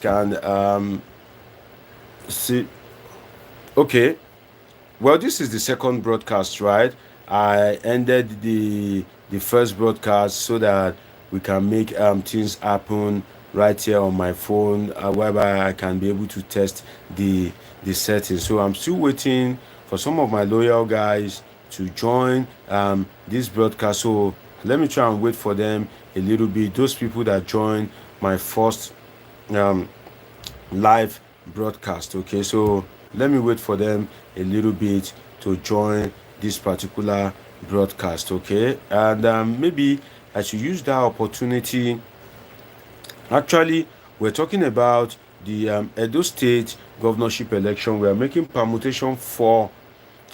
can see. Okay, well, this is the second broadcast, right? I ended the first broadcast so that we can make things happen right here on my phone, whereby I can be able to test the settings. So I'm still waiting for some of my loyal guys to join this broadcast. So let me try and wait for them a little bit. Those people that joined my first um, live broadcast. Okay, so let me wait for them a little bit to join this particular broadcast. Okay, and maybe I should use that opportunity. Actually, we're talking about the Edo State governorship election. We are making permutation for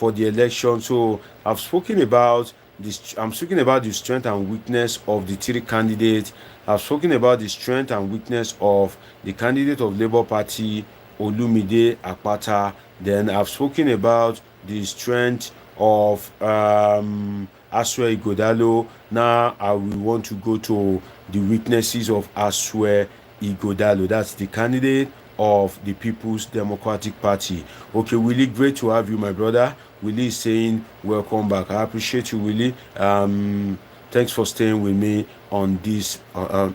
the election. So I've spoken about this. I'm speaking about the strength and weakness of the three candidates. I've spoken about the strength and weakness of the candidate of Labour Party, Olumide Akpata. Then I've spoken about the strength of Asue Igodalo. Now I will want to go to the weaknesses of Asue Igodalo. That's the candidate of the People's Democratic Party. Okay, Willie, great to have you, my brother. Willie is saying welcome back. I appreciate you, Willie. Thanks for staying with me on this on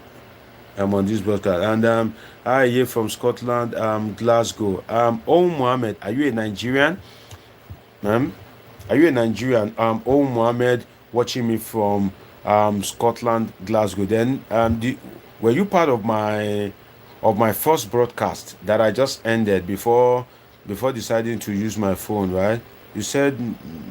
this broadcast. And I here from Scotland, Glasgow. Oh Mohammed, are you a Nigerian? Are you a Nigerian? Oh Mohammed, watching me from Scotland, Glasgow. Then were you part of my first broadcast that I just ended before deciding to use my phone, right? You said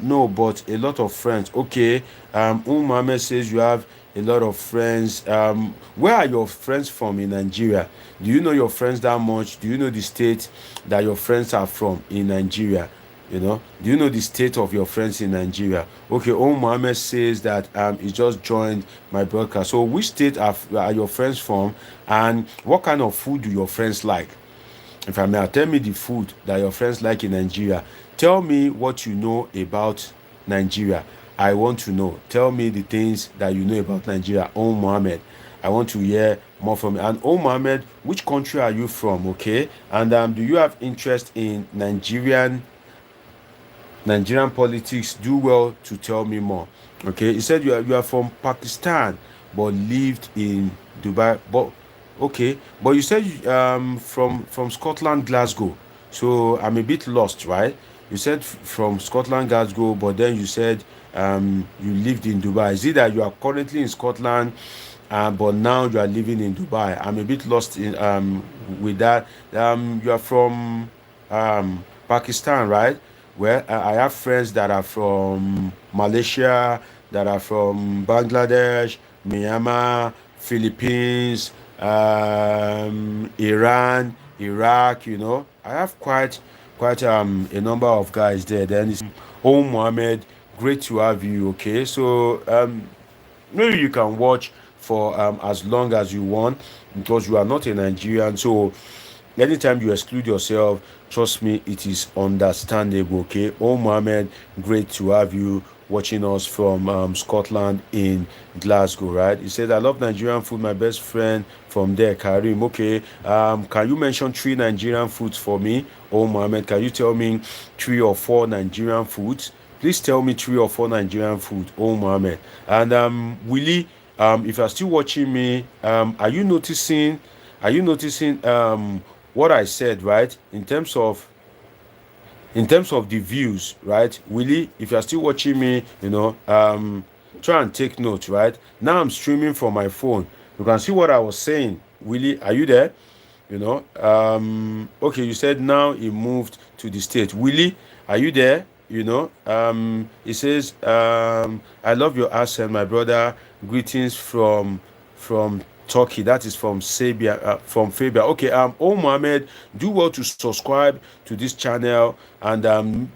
no, but a lot of friends. Okay. Mohammed says you have a lot of friends. Where are your friends from in Nigeria? Do you know your friends that much? Do you know the state that your friends are from in Nigeria? Do you know the state of your friends in Nigeria? Okay, Mohammed says that he just joined my broadcast. So which state are your friends from, and what kind of food do your friends like? If I may, tell me the food that your friends like in Nigeria. Tell me what you know about Nigeria. I want to know. Tell me the things that you know about Nigeria. Mohammed, I want to hear more from you. And Mohammed, which country are you from? Okay, and do you have interest in Nigerian politics? Do well to tell me more. Okay, he said you are from Pakistan but lived in Dubai. But okay, but you said from Scotland, Glasgow. So I'm a bit lost, right? You said from Scotland, Glasgow, but then you said you lived in Dubai. Is it that you are currently in Scotland, but now you are living in Dubai? I'm a bit lost in with that. You are from Pakistan, right? Well, I have friends that are from Malaysia, that are from Bangladesh, Myanmar, Philippines, Iran, Iraq. I have quite a number of guys there. Then it's Mohammed, great to have you. Okay, so maybe you can watch for as long as you want, because you are not a Nigerian. So anytime you exclude yourself, trust me, it is understandable. Okay, Mohammed, great to have you watching us from Scotland in Glasgow, right? He said, I love Nigerian food. My best friend from there, Karim. Okay, can you mention 3 Nigerian foods for me? Mohammed, can you tell me 3 or 4 Nigerian foods? Please tell me 3 or 4 Nigerian food. Mohammed. And Willie, if you're still watching me, are you noticing what I said, right? In terms of the views, right? Willie, if you're still watching me, try and take notes, right? Now I'm streaming from my phone. You can see what I was saying. Willie, are you there? Okay, you said now he moved to the state. Willie, are you there? He says, I love your accent, my brother. Greetings from Turkey. That is from Sabia, from Fabia. Okay, Mohammed, do well to subscribe to this channel, and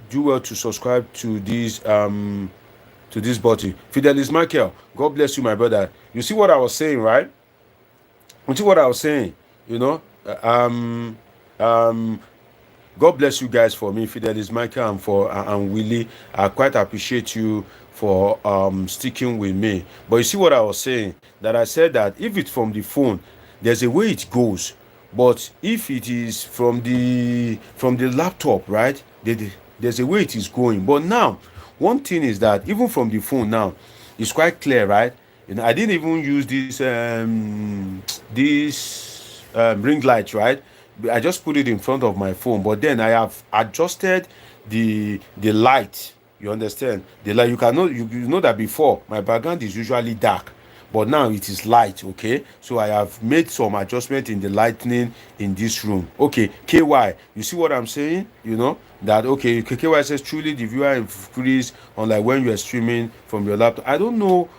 do well to subscribe to this button. Fidelis Michael, God bless you, my brother. You see what I was saying, right? You see what I was saying? You know, um, God bless you guys for me, Fidelis Michael and Willie. I quite appreciate you for sticking with me. But you see what I was saying? That I said that if it's from the phone, there's a way it goes. But if it is from the laptop, right, there's a way it is going. But now, one thing is that even from the phone now, it's quite clear, right? I didn't even use this ring light, right? I just put it in front of my phone, but then I have adjusted the light. You understand? The light, you know that before my background is usually dark, but now it is light. Okay, so I have made some adjustment in the lightning in this room. Okay, KY, you see what I'm saying? That, okay, KY says truly the viewer increase on, like, when you are streaming from your laptop. I don't know,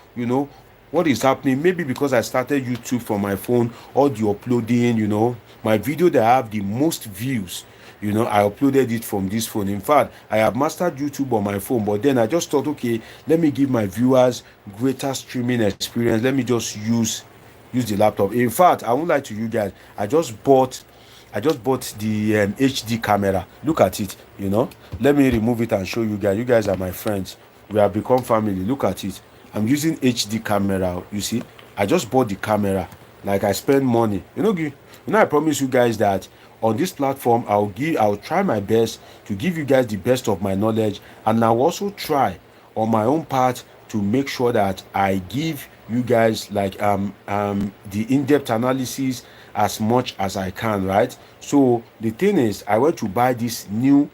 what is happening. Maybe because I started YouTube from my phone, all the uploading, my video that have the most views, I uploaded it from this phone. In fact, I have mastered YouTube on my phone, but then I just thought, okay, let me give my viewers greater streaming experience. Let me just use the laptop. In fact, I won't lie to you guys, I just bought the HD camera. Look at it. Let me remove it and show you guys. You guys are my friends. We have become family. Look at it. I'm using HD camera. You see, I just bought the camera. Like, I spend money. I promise you guys that on this platform, I'll try my best to give you guys the best of my knowledge, and I'll also try on my own part to make sure that I give you guys, like, the in-depth analysis as much as I can, right? So the thing is, I went to buy this new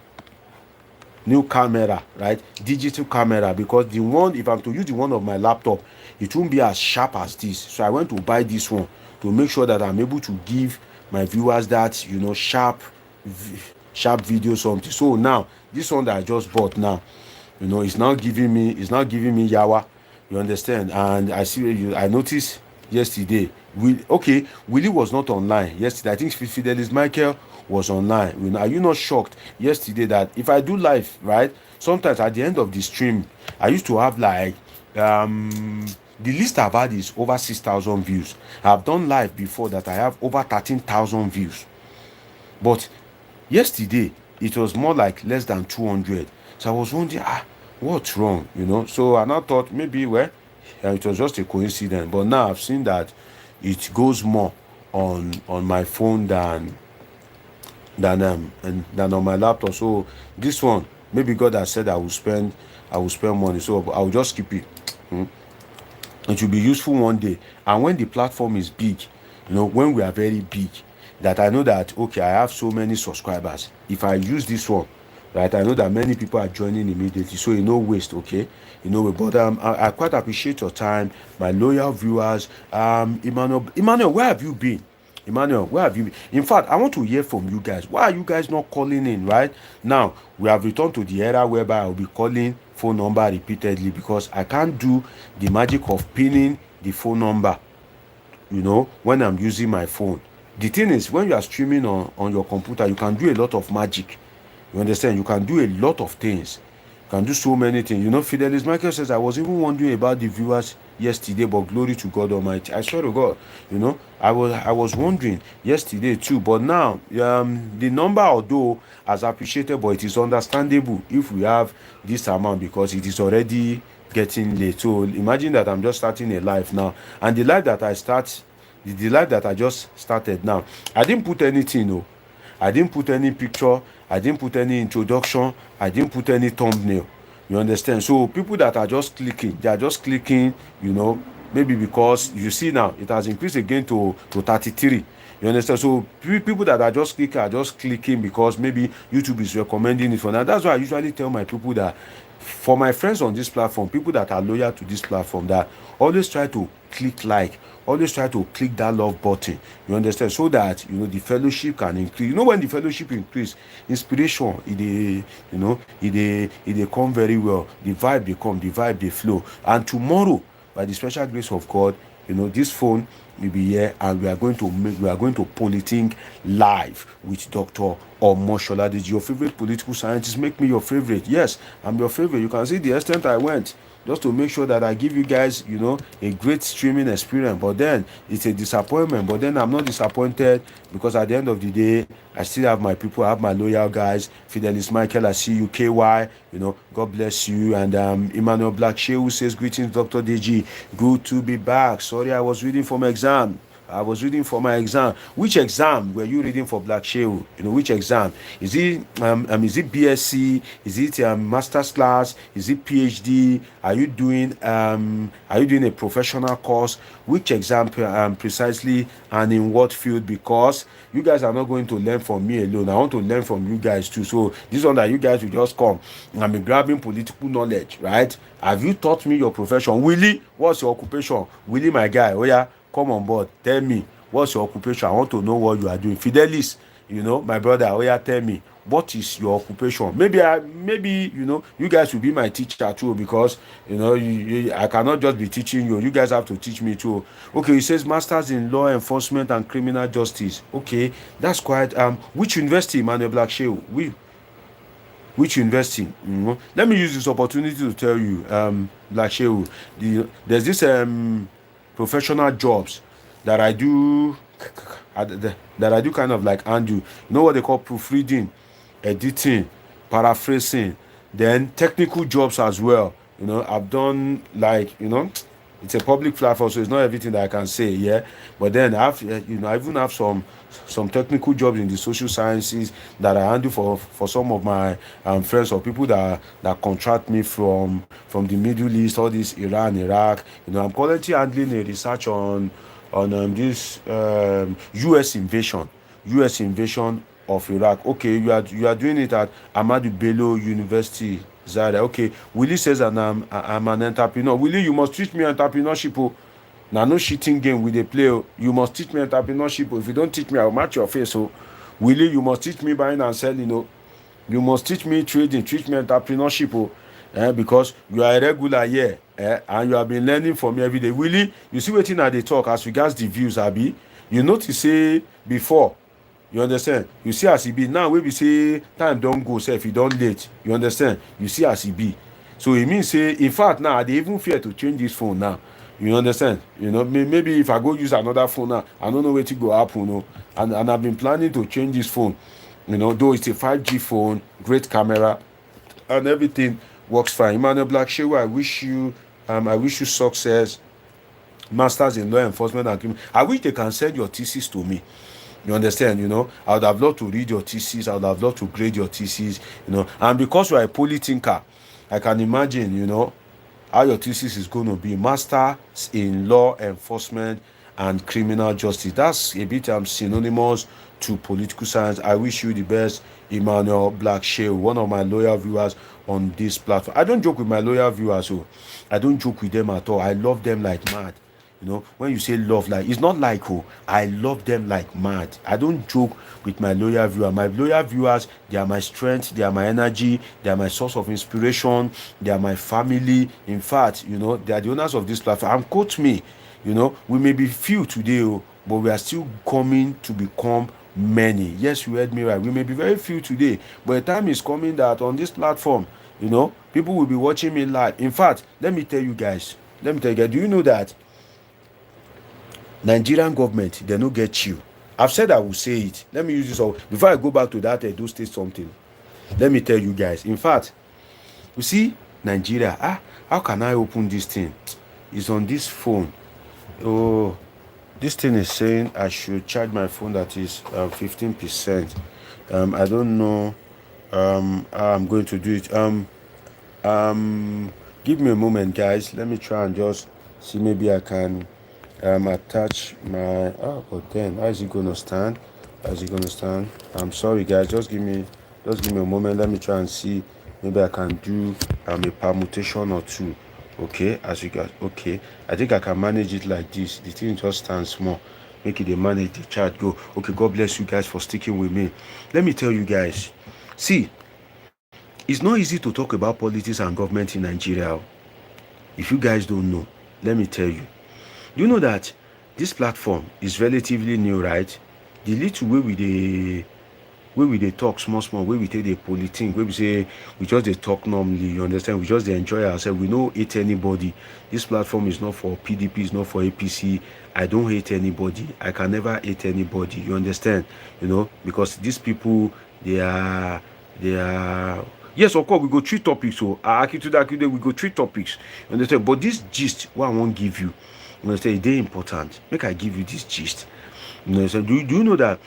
camera, right? Digital camera, because the one, if I'm to use the one of my laptop, it won't be as sharp as this. So I went to buy this one to make sure that I'm able to give my viewers that, sharp video something. So now this one that I just bought now, it's not giving me yawa. You understand? And I noticed yesterday, Willie was not online yesterday. I think Fidelis Michael was online. Are you not shocked yesterday that if I do live, right, sometimes at the end of the stream, I used to have, like, the least I've had is over 6,000 views. I've done live before that I have over 13,000 views, but yesterday it was more like less than 200. So I was wondering, what's wrong? So I now thought, maybe, well, it was just a coincidence. But now I've seen that it goes more on my phone than on my laptop. So this one, maybe God has said I will spend money, so I will just keep it. It will be useful one day. And when the platform is big, when we are very big, that I know that, okay, I have so many subscribers. If I use this one, right, I know that many people are joining immediately, so waste. Okay, but I quite appreciate your time, my loyal viewers. Emmanuel, where have you been? Emmanuel, where have you been? In fact, I want to hear from you guys. Why are you guys not calling in? Right now, we have returned to the era whereby I'll be calling phone number repeatedly, because I can't do the magic of pinning the phone number, when I'm using my phone. The thing is, when you are streaming on your computer, you can do a lot of magic. You understand? You can do a lot of things. You can do so many things. Fidelis Michael says, I was even wondering about the viewers yesterday, but glory to God Almighty. I swear to God, I was wondering yesterday too. But now, the number, although has appreciated, but it is understandable if we have this amount, because it is already getting late. So imagine that I'm just starting a live now, and the live that I just started now, I didn't put anything. I didn't put any picture. I didn't put any introduction. I didn't put any thumbnail. You understand? So people that are just clicking, they are just clicking, maybe because you see now it has increased again to 33. You understand? So people that are just clicking because maybe YouTube is recommending it for now. That's why I usually tell my people that, for my friends on this platform, people that are loyal to this platform, that always try to click like, always try to click that love button. You understand? So that the fellowship can increase. When the fellowship increase, inspiration it come very well. The vibe they flow. And tomorrow, by the special grace of God, this phone will be here, and we are going to politing live with Dr. Omoshola, your favorite political scientist. Make me your favorite. Yes, I'm your favorite. You can see the extent I went just to make sure that I give you guys, a great streaming experience. But then it's a disappointment. But then I'm not disappointed, because at the end of the day, I still have my people. I have my loyal guys. Fidelis Michael, I see you. KY, God bless you. And Emmanuel Black Shea, who says, greetings, Dr. DG. Good to be back. Sorry, I was reading from exam. I was reading for my exam. Which exam were you reading for Black Shehu? You know, which exam? Is it BSc? Is it master's class? Is it PhD? Are you doing a professional course? Which exam precisely, and in what field? Because you guys are not going to learn from me alone. I want to learn from you guys too. So this one that you guys will just come and be grabbing political knowledge, right? Have you taught me your profession? Willie, what's your occupation? Willie, my guy, oh yeah, come on board. Tell me, what's your occupation? I want to know what you are doing. Fidelis, you know, my brother, oh yeah, tell me, what is your occupation? Maybe you guys will be my teacher too, because I cannot just be teaching you. You guys have to teach me too. Okay, it says masters in law enforcement and criminal justice. Okay, that's quite which university, Manuel Black Shehu? Which university? Let me use this opportunity to tell you, Black Shehu, there's this professional jobs that I do that I do kind of like undo. You know what they call proofreading, editing, paraphrasing, then technical jobs as well. I've done like it's a public platform, so it's not everything that I can say, yeah. But then I even have some technical jobs in the social sciences that I handle for some of my friends or people that contract me from the Middle East, all this Iran, Iraq. I'm currently handling a research on this U.S. invasion of Iraq. Okay, you are doing it at Ahmadu Bello University, Zaria. Okay, Willie says and I'm an entrepreneur. Willie, you must teach me entrepreneurship. Oh. Now no shitting game with the play. Oh. You must teach me entrepreneurship. Oh. If you don't teach me, I'll match your face. Oh. Willie, you must teach me buying and selling. Oh. You must teach me trading, teach me entrepreneurship. Oh. Because you are a regular here, and you have been learning from me every day. Willie, you see wetin I dey talk as regards the views, abi? You notice say before, you understand, you see as e be now wey be say time don go sef, e don late, you understand, you see as e be. So e mean say in fact now I dey even fear to change this phone now, you understand. Maybe if I go use another phone now, I no know wetin go happen. And I've been planning to change this phone, though it's a 5G phone, great camera and everything works fine. Emmanuel Black Shehu, I wish you success. Masters in law enforcement and criminal. I wish they can send your thesis to me. You understand? I would have loved to read your thesis. I would have loved to grade your thesis. And because you are a polythinker, I can imagine, how your thesis is going to be. Masters in law enforcement and criminal justice. That's a bit synonymous to political science. I wish you the best, Emmanuel Black Shehu, one of my loyal viewers on this platform. I don't joke with my loyal viewers, so I don't joke with them at all. I love them like mad. When you say love, like, it's not like I love them like mad. I don't joke with my loyal viewers. My loyal viewers, they are my strength, they are my energy, they are my source of inspiration, they are my family. In fact, they are the owners of this platform. And quote me, we may be few today, but we are still coming to become many. Yes, you heard me right. We may be very few today, but the time is coming that on this platform, people will be watching me live. In fact, let me tell you guys, do you know that Nigerian government, they no get you? I've said I will say it. Let me use this before I go back to that Edo State something. Let me tell you guys. In fact, you see, Nigeria, how can I open this thing? It's on this phone. Oh, this thing is saying I should charge my phone that is 15%. I don't know how I'm going to do it. Give me a moment, guys. Let me try and just see, maybe I can attach my but then how is it gonna stand? I'm sorry, guys, just give me a moment. Let me try and see, maybe I can do a permutation or two. Okay, as you guys, okay, I think I can manage it like this. The thing just stands small, make it manage the chat go. Okay, God bless you guys for sticking with me. Let me tell you guys, see, it's not easy to talk about politics and government in Nigeria. If you guys don't know, let me tell you. You know that this platform is relatively new, right? The little way we dey talk small, where we take the politic, where we say we just dey talk normally, you understand? We just dey enjoy ourselves. We don't hate anybody. This platform is not for PDP, it's not for APC. I don't hate anybody. I can never hate anybody. You understand? Because these people, they are. Yes, of course, we go 3 topics. So, we go 3 topics. You understand? But this gist, what I want to give you, You know, say they important. Make I give you this gist. You know, so do you know that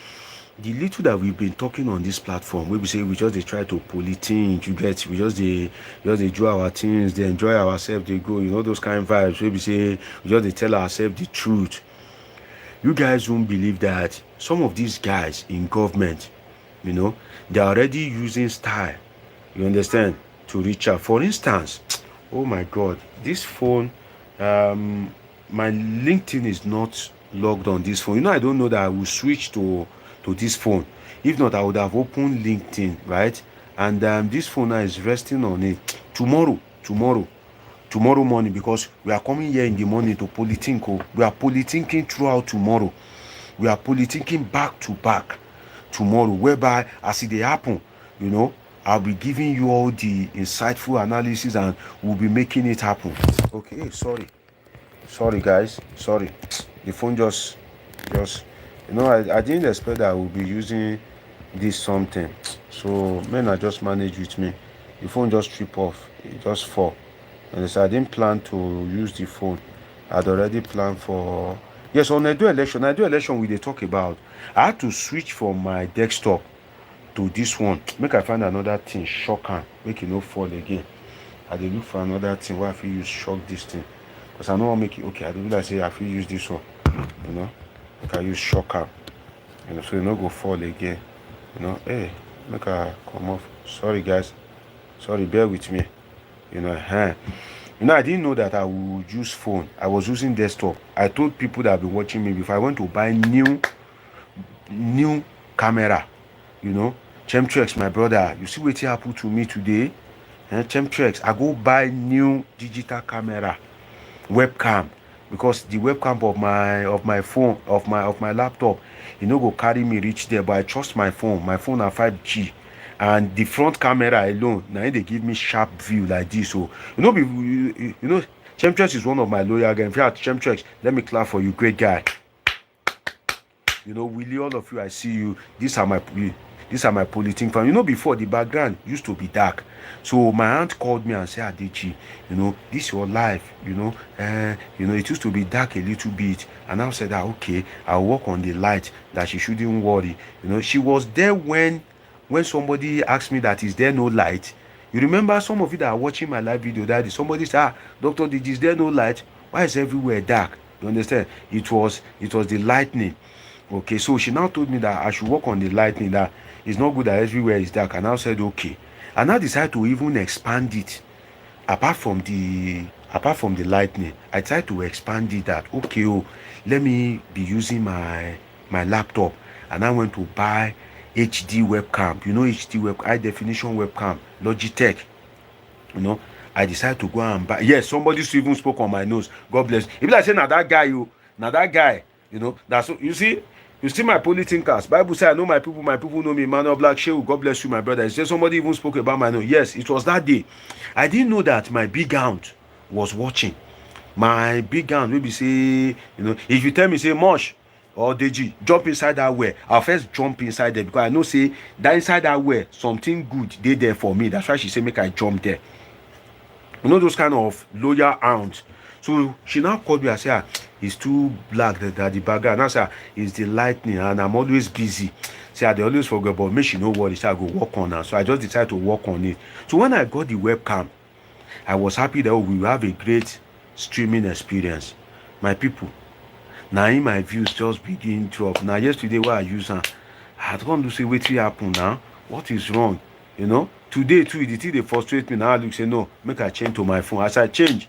the little that we've been talking on this platform, where we say we just they try to politique, you get, we just they do our things, they enjoy ourselves, they go, you know, those kind of vibes. Where we say we just they tell ourselves the truth. You guys won't believe that some of these guys in government, you know, they're already using style, you understand, to reach out. For instance, oh my god, this phone, my LinkedIn is not logged on this phone. You know, I don't know that I will switch to this phone. If not, I would have opened LinkedIn, right? And this phone now is resting on it. Tomorrow morning, because we are coming here in the morning to politinko. We are politinking throughout tomorrow. We are politinking back to back tomorrow, whereby as it happen, you know, I'll be giving you all the insightful analysis and we'll be making it happen. Okay, sorry guys, sorry. The phone just you know, I didn't expect that I would be using this something. So men are just manage with me. The phone just trip off, it just fall. And so I didn't plan to use the phone. I'd already planned for, yes, on I do election we they talk about. I had to switch from my desktop to this one. Make I find another thing, shock am, make it no fall again. I dey look for another thing where I feel use shock this thing. Because I know I'll make it okay. I don't like say I feel use this one. You know, make I use shock am. You know, so it no go fall again. You know, hey, make I come off. Sorry guys. Sorry, bear with me. You know, You know, I didn't know that I would use phone. I was using desktop. I told people that have been watching me before I went to buy new camera, you know, Chemtrex, my brother. You see what happened to me today? Chemtrex, I go buy new digital camera, webcam, because the webcam of my phone, of my laptop, you know, go carry me reach there. But I trust my phone. My phone are 5G. And the front camera alone, now they give me sharp view like this. So you know, Chemtrex is one of my loyal guys. In fact, Chemtrex, let me clap for you, great guy. You know, Willie, all of you, I see you. These are my politic fans. You know, before the background used to be dark. So my aunt called me and said, Adichi, you know, this is your life, you know, it used to be dark a little bit. And I said, okay, I'll work on the light, that she shouldn't worry. You know, she was there when somebody asked me that is there no light. You remember some of you that are watching my live video that somebody said, Dr. Digi, is there no light? Why is everywhere dark? You understand? It was the lightning. Okay, so she now told me that I should work on the lightning, that it's not good that everywhere is dark. And I said, okay. And I decided to even expand it. Apart from the lightning, I tried to expand it that, okay, let me be using my laptop. And I went to buy HD webcam. You know, HD high definition webcam, Logitech. You know, I decided to go and buy. Yes, somebody even spoke on my nose. God bless. If I say, now that guy, you know, that's you see. You see my politinkers. Bible says, I know my people know me. Emmanuel Black Shehu, God bless you, my brother. It's just somebody even spoke about my nose. Yes, it was that day. I didn't know that my big aunt was watching. My big aunt will be say, you know, if you tell me, say, Mosh or Deji, jump inside that way, I'll first jump inside there, because I know, say, that inside that way, something good, they there for me. That's why she say, make I jump there. You know, those kind of loyal aunts. So she now called me and said, it's too black that the background. And I said, it's the lightning and I'm always busy. Say, they always forget, but make she know what it is. I go work on her. So I just decided to work on it. So when I got the webcam, I was happy that we will have a great streaming experience. My people, now in my views just begin to up. Now yesterday when I use her, I don't want to say what happened now. What is wrong? You know? Today too, the thing they frustrate me. Now I look say, no, make I change to my phone. As I change,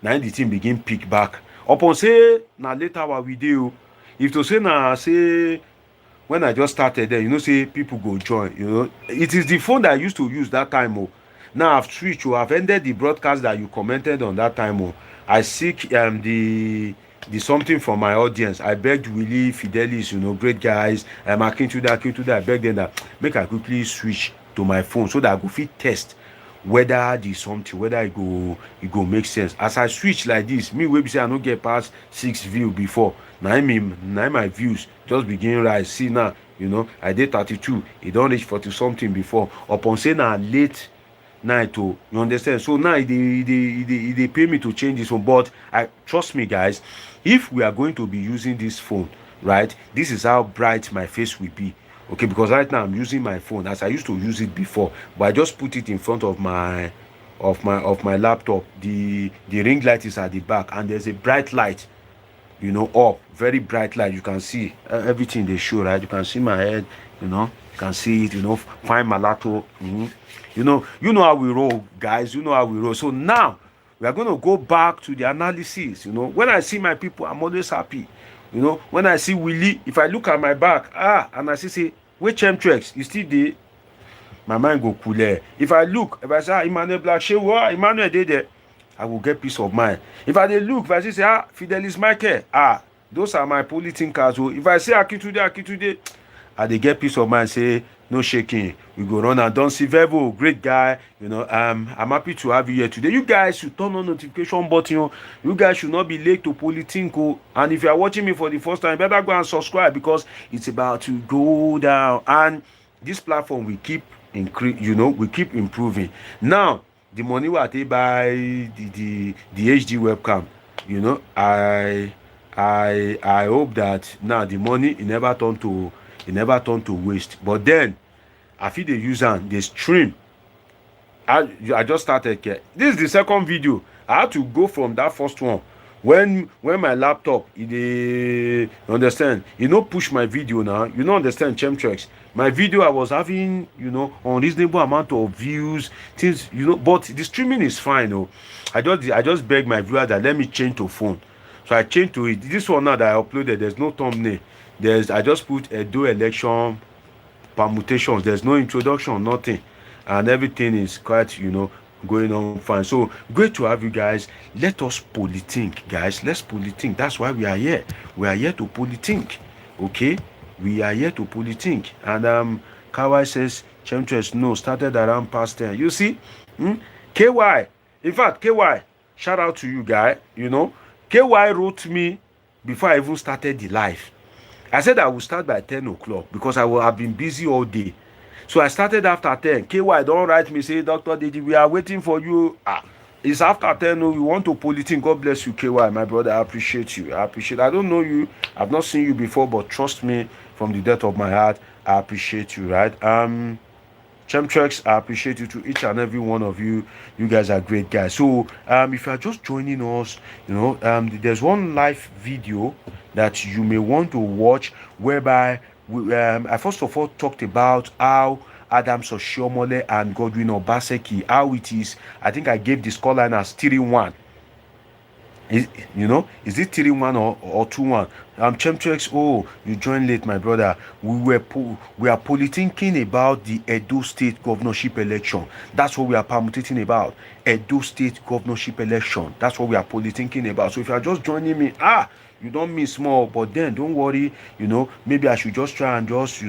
now the thing begin pick back. Upon say, now later what we do. If to say now say, when I just started there, you know, say people go join, you know. It is the phone that I used to use that time. Now I've switched, I've ended the broadcast that you commented on that time. I seek the something from my audience. I begged Willie, Fidelis, you know, great guys, Akintuda, I begged them that make I quickly switch to my phone so that I go fit test whether the something, whether it go make sense. As I switch like this, me wey be say I no get past 6 view before. Now my views just begin rise. See now, you know, I did 32, it don't reach 40 something before. Upon say now night. Oh, you understand? So now they pay me to change this phone. But I trust me, guys. If we are going to be using this phone, right? This is how bright my face will be. Okay, because right now I'm using my phone as I used to use it before, but I just put it in front of my laptop. The ring light is at the back, and there's a bright light, up, very bright light. You can see everything they show, right? You can see my head, you can see it, find my laptop. You know how we roll, guys. You know how we roll. So now we are going to go back to the analysis. When I see my people, I'm always happy. When I see Willie, if I look at my back, and I say, which Chemtrex, you still there? My mind go cooler. If I say, Emmanuel Black, Emmanuel dey there, I will get peace of mind. If I dey look, if I say, Fidelis Michael, those are my thinkers. So if I say Akitude, I dey get peace of mind. Say no shaking. We go run and don't see Vevo, great guy. I'm happy to have you here today. You guys should turn on notification button. You guys should not be late to Politinko. And if you are watching me for the first time, better go and subscribe, because it's about to go down. And this platform will keep we keep improving. Now the money we take by the HD webcam, I hope that now the money it never turn to waste. But then I feel the user they stream. I just started here. This is the second video. I had to go from that first one when my laptop you understand, push my video now. Understand Chemtrex. My video I was having unreasonable amount of views, things, but the streaming is fine. I just beg my viewer that let me change to phone. So I changed to it. This one now that I uploaded, there's no thumbnail. I just put Edo election permutations. There's no introduction, nothing, and everything is quite going on fine. So great to have you guys. Let us polythink, guys. Let's polythink. That's why we are here. We are here to polythink. Okay, we are here to polythink. And Kawai says Chemtrails no started around past 10. You see, KY. In fact, KY, shout out to you, guy. KY wrote me before I even started the live. I said I will start by 10 o'clock because I will have been busy all day. So I started after 10. KY don't write me, say, Dr. Deji, we are waiting for you. It's after 10. No, we want to polythink. God bless you, KY, my brother. I appreciate you. I don't know you. I've not seen you before, but trust me, from the depth of my heart, I appreciate you, right? Chemtrex, I appreciate you to each and every one of you. You guys are great guys. So if you are just joining us, there's one live video that you may want to watch, whereby I first of all talked about how Adams Oshiomhole and Godwin Obaseki, how it is. I think I gave the scoreline as 3-1. Is it 3-1 or 2-1? Chemtrex, you joined late, my brother. We are politicking about the Edo State governorship election. That's what we are permutating about. Edo State governorship election. That's what we are politicking about. So if you are just joining me, you don't miss more. But then don't worry, maybe I should just try and just,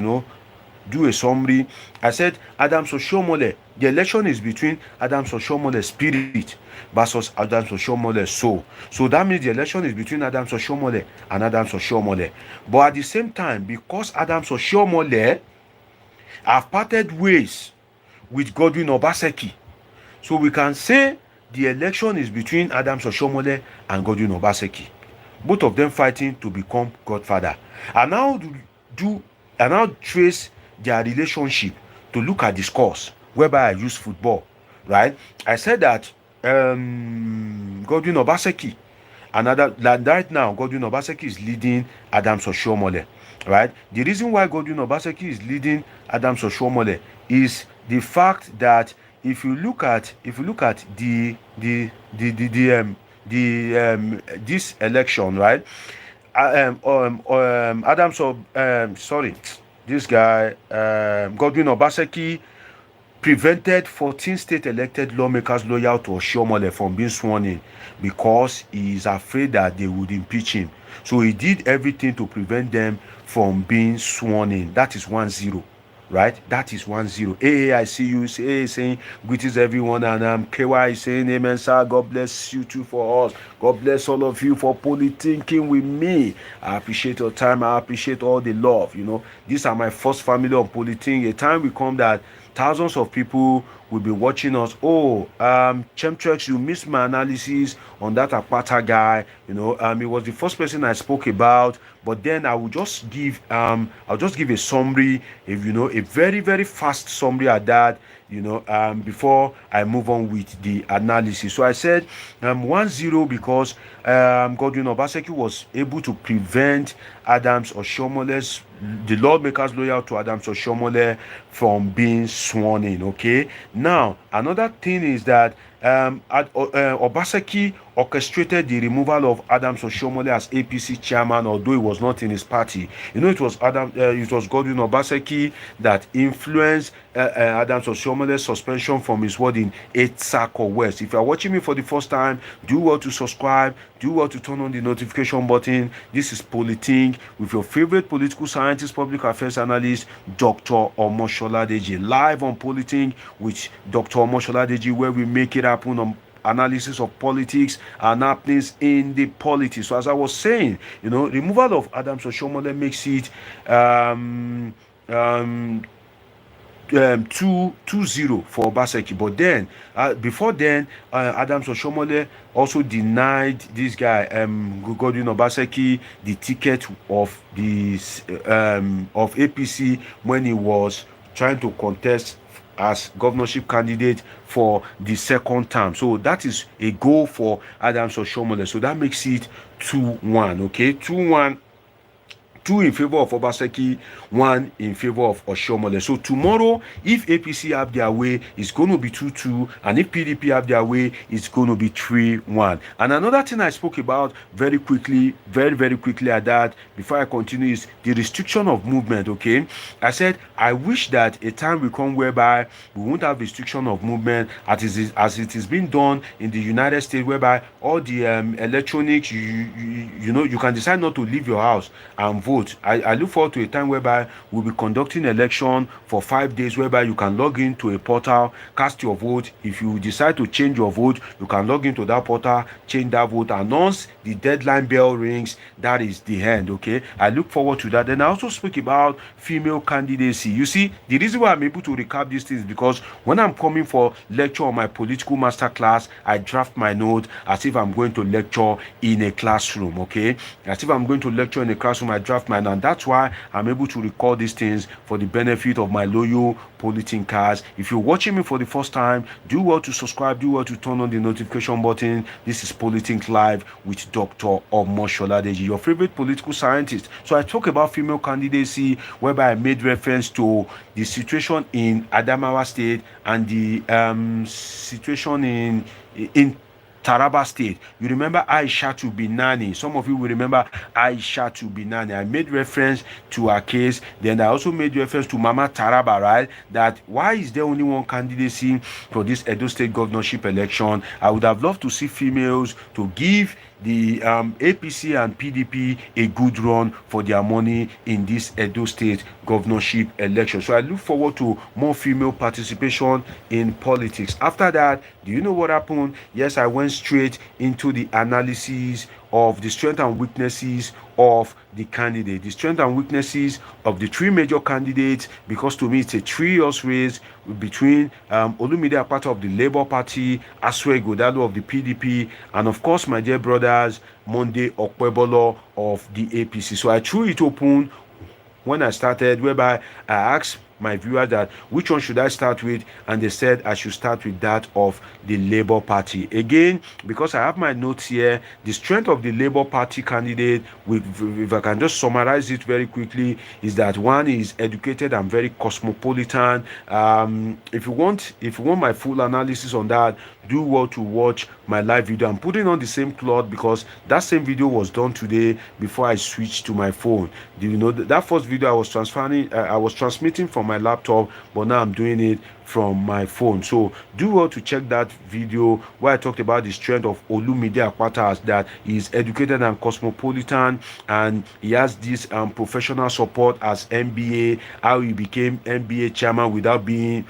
do a summary. I said Adams Oshiomhole. The election is between Adams Oshiomhole's spirit versus Adams Oshiomhole's soul. So that means the election is between Adams Oshiomhole and Adams Oshiomhole. But at the same time, because Adams Oshiomhole have parted ways with Godwin Obaseki, so we can say the election is between Adams Oshiomhole and Godwin Obaseki. Both of them fighting to become godfather. And now trace their relationship to look at the scores, whereby I use football, right? I said that Godwin Obaseki, right now Godwin Obaseki is leading Adams Oshiomhole, right? The reason why Godwin Obaseki is leading Adams Oshiomhole is the fact that if you look at this election, right? This guy, Godwin Obaseki, prevented 14 state elected lawmakers loyal to Oshiomhole from being sworn in because he is afraid that they would impeach him. So he did everything to prevent them from being sworn in. That is 1-0, right? That is 1-0. Hey, I see you saying greetings everyone, and KY is saying amen, sir. God bless you too for us. God bless all of you for polythinking with me. I appreciate your time. I appreciate all the love. These are my first family on polythink. A time will come that thousands of people will be watching us. Oh, Chemtrex, you missed my analysis on that Akpata guy. He was the first person I spoke about. But then I will just give I'll just give a summary, if a very very fast summary at that, before I move on with the analysis. So I said 1-0 because Godwin Obaseki was able to prevent Adams Oshomole's, the lawmakers loyal to Adams Oshomole, from being sworn in. Okay. Now another thing is that Obaseki orchestrated the removal of Adams Oshomole as APC chairman, although it was not in his party. It was Godwin Obaseki that influenced Adams Oshomole's suspension from his ward in 8 Sako West. If you are watching me for the first time, do well to subscribe, do well to turn on the notification button. This is Politing with your favorite political scientist, public affairs analyst, Dr. Omosholadeji, live on Politing with Dr. Omosholadeji, where we make it happen on analysis of politics and happenings in the politics. So as I was saying, removal of Adams Oshomole makes it 2-0 for Obaseki. But then before then, Adams Oshomole also denied this guy Godwin Obaseki the ticket of the of APC when he was trying to contest as governorship candidate for the second term. So that is a goal for Adams Oshomole. So that makes it 2-1. Okay, 2-1. 2 in favor of Obaseki, 1 in favor of Oshomole. So tomorrow, if APC have their way, it's going to be 2-2, and if PDP have their way, it's going to be 3-1. And another thing I spoke about very quickly at that, before I continue, is the restriction of movement. Okay, I said I wish that a time will come whereby we won't have restriction of movement as it is being done in the United States, whereby all the electronics, you can decide not to leave your house and vote. I look forward to a time whereby we'll be conducting election for 5 days, whereby you can log into a portal, cast your vote. If you decide to change your vote, you can log into that portal, change that vote, and once the deadline bell rings, that is the end. Okay, I look forward to that. Then I also speak about female candidacy. You see, the reason why I'm able to recap these things is because when I'm coming for lecture on my political master class, I draft my note as if I'm going to lecture in a classroom. Okay, as if I'm going to lecture in a classroom, I draft my note, and that's why I'm able to record these things for the benefit of my loyal Politinkers. If you're watching me for the first time, do well to subscribe, do well to turn on the notification button. This is Politics Live with Dr. Omosholadeji, your favorite political scientist. So I talk about female candidacy, whereby I made reference to the situation in Adamawa State and the situation in Taraba State. You remember Aishatu Binani. Some of you will remember Aishatu Binani. I made reference to her case. Then I also made reference to Mama Taraba, right? That why is there only one candidacy for this Edo State governorship election? I would have loved to see females to give the APC and PDP a good run for their money in this Edo State governorship election. So I look forward to more female participation in politics. After that, do you know what happened? Yes, I went straight into the analysis of the strengths and weaknesses of the candidate, the strengths and weaknesses of the 3 major candidates, because to me it's a 3-horse race between Olumide Akpata of the Labour Party, Asue Godalo of the PDP, and of course my dear brothers Monday Okpebolo of the APC. So I threw it open when I started, whereby I asked my viewers that which one should I start with, and they said I should start with that of the Labour Party. Again, because I have my notes here, the strength of the Labour Party candidate, if I can just summarize it very quickly, is that one is educated and very cosmopolitan. If you want my full analysis on that, do well to watch my live video. I'm putting on the same cloth because that same video was done today before I switched to my phone. Do you know that first video I was transmitting from my laptop, but now I'm doing it from my phone. So do well to check that video where I talked about the strength of Olumide Akpata, as that he is educated and cosmopolitan, and he has this professional support as MBA, how he became MBA chairman without being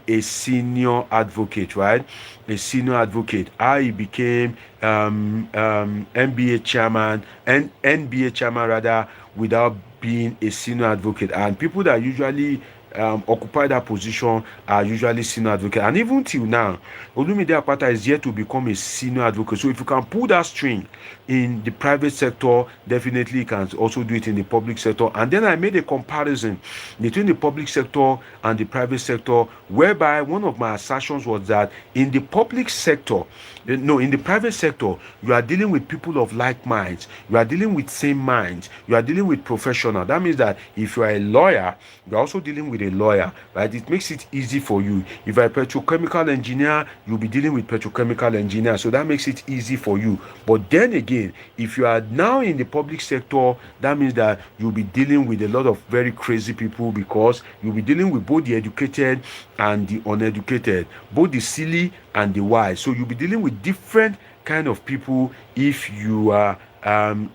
a senior advocate, right? A senior advocate, how he became MBA chairman and NBA chairman rather, without being a senior advocate. And people that usually occupy that position are usually senior advocate. And even till now, Olumide Akpata is yet to become a senior advocate. So if you can pull that string in the private sector, definitely you can also do it in the public sector. And then I made a comparison between the public sector and the private sector, whereby one of my assertions was that in the public sector, no, in the private sector, you are dealing with people of like minds, you are dealing with same minds, you are dealing with professional. That means that if you are a lawyer, you are also dealing with a lawyer, right? It makes it easy for you. If you are a petrochemical engineer, you'll be dealing with petrochemical engineer, so that makes it easy for you. But then again, if you are now in the public sector, that means that you'll be dealing with a lot of very crazy people, because you'll be dealing with both the educated and the uneducated, both the silly and the wise. So you'll be dealing with different kind of people if you are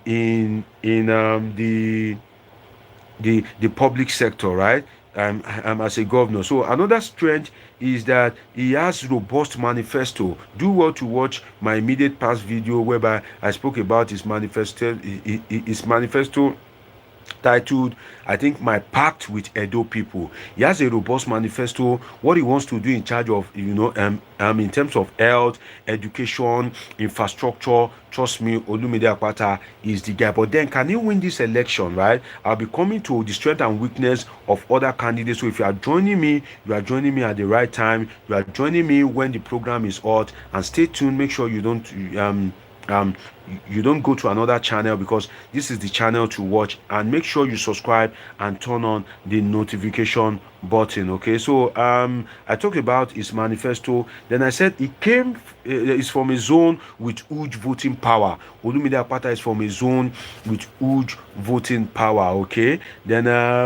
in the public sector, right? As a governor. So another strength is that he has robust manifesto. Do well to watch my immediate past video whereby I spoke about his manifesto. His manifesto titled, I think, My Pact with Edo People. He has a robust manifesto, what he wants to do in charge of, in terms of health, education, infrastructure. Trust me, Olumide Akpata is the guy. But then, can he win this election, right? I'll be coming to the strength and weakness of other candidates. So if you are joining me, you are joining me at the right time. You are joining me when the program is hot. And stay tuned. Make sure you don't go to another channel, because this is the channel to watch. And make sure you subscribe and turn on the notification button. Okay, so I talked about his manifesto. Then I said is from a zone with huge voting power. Olumide Akpata is from a zone with huge voting power. Okay, then I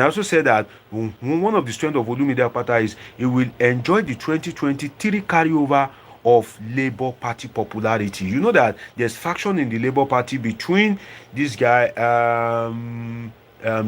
also said that one of the strengths of Olumide Akpata is he will enjoy the 2023 carryover of Labour Party popularity. You know that there's faction in the Labour Party between this guy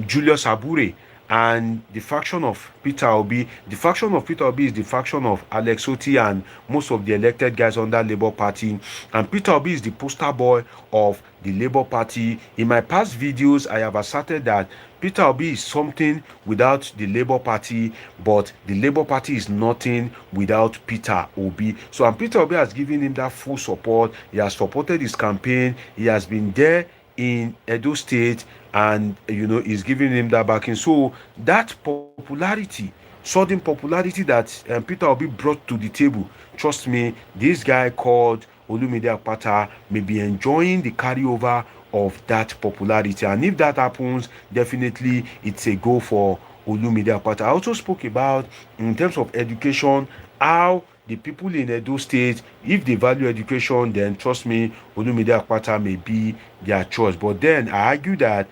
Julius Abure and the faction of Peter Obi. The faction of Peter Obi is the faction of Alex Oti and most of the elected guys under Labour Party. And Peter Obi is the poster boy of the Labour Party. In my past videos, I have asserted that Peter Obi is something without the Labour Party, but the Labour Party is nothing without Peter Obi. So, and Peter Obi has given him that full support. He has supported his campaign. He has been there in Edo State, and he's giving him that backing. So that popularity, sudden popularity that Peter Obi brought to the table, trust me, this guy called Olumide Akpata may be enjoying the carryover of that popularity. And if that happens, definitely it's a go for Olumide Akpata. I also spoke about, in terms of education, how the people in Edo State, if they value education, then trust me, Olumide Akpata may be their choice. But then I argue that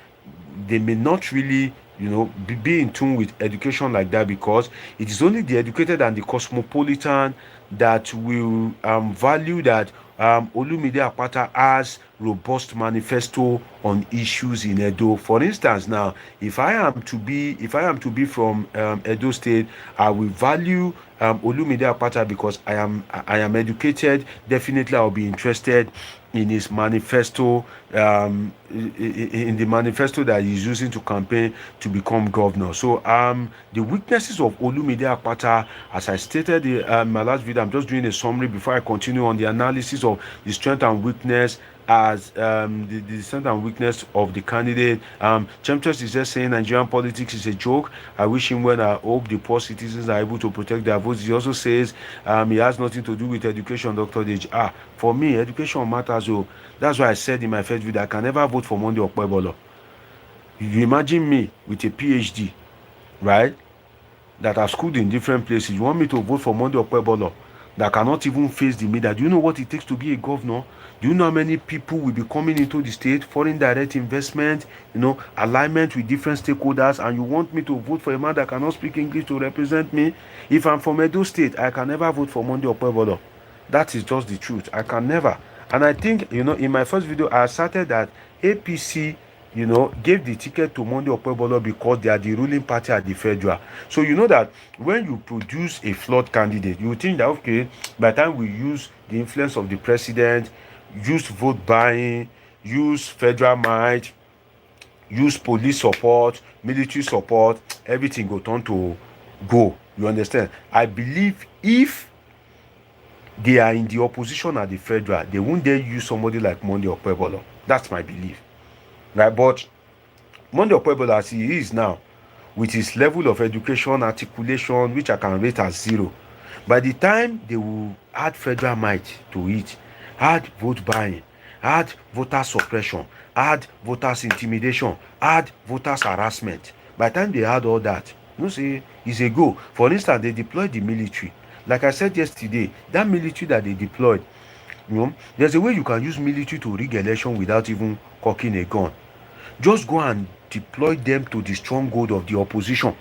they may not really be in tune with education like that, because it is only the educated and the cosmopolitan that will value that Olumide Akpata has robust manifesto on issues in Edo. For instance, now, if I am to be from Edo State, I will value Olumide Akpata because I am educated. Definitely, I'll be interested in his manifesto, in the manifesto that he's using to campaign to become governor. So the weaknesses of Olumide Akpata, as I stated in my last video, I'm just doing a summary before I continue on the analysis of the strength and weakness as the strength and weakness of the candidate. Chemtress is just saying Nigerian politics is a joke. I wish him well. I hope the poor citizens are able to protect their votes. He also says he has nothing to do with education, Dr. Dej. For me, education matters. So that's why I said in my first video, I can never vote for Monday Okpebolo. You imagine me with a PhD, right, that have schooled in different places. You want me to vote for Monday Okpebolo that cannot even face the media? Do you know what it takes to be a governor? Do you know how many people will be coming into the state, foreign direct investment, alignment with different stakeholders, and you want me to vote for a man that cannot speak English to represent me? If I'm from Edo State, I can never vote for Monday Okpebolo. That is just the truth. I can never. And I think, in my first video, I asserted that APC, gave the ticket to Monday Okpebolo because they are the ruling party at the federal. So you know that when you produce a flawed candidate, you think that, okay, by the time we use the influence of the president, use vote buying, use federal might, use police support, military support, everything go turn to go. You understand? I believe if they are in the opposition at the federal, they won't dare use somebody like Monday Okpebholo. That's my belief. Right? But Monday Okpebholo, as he is now, with his level of education, articulation, which I can rate as 0, by the time they will add federal might to it, add vote buying, add voter suppression, add voters intimidation, add voters harassment, by the time they add all that, you know, say it's a go. For instance, they deployed the military. Like I said yesterday, that military that they deployed, you know, there's a way you can use military to rig election without even cocking a gun. Just go and deploy them to the stronghold of the opposition.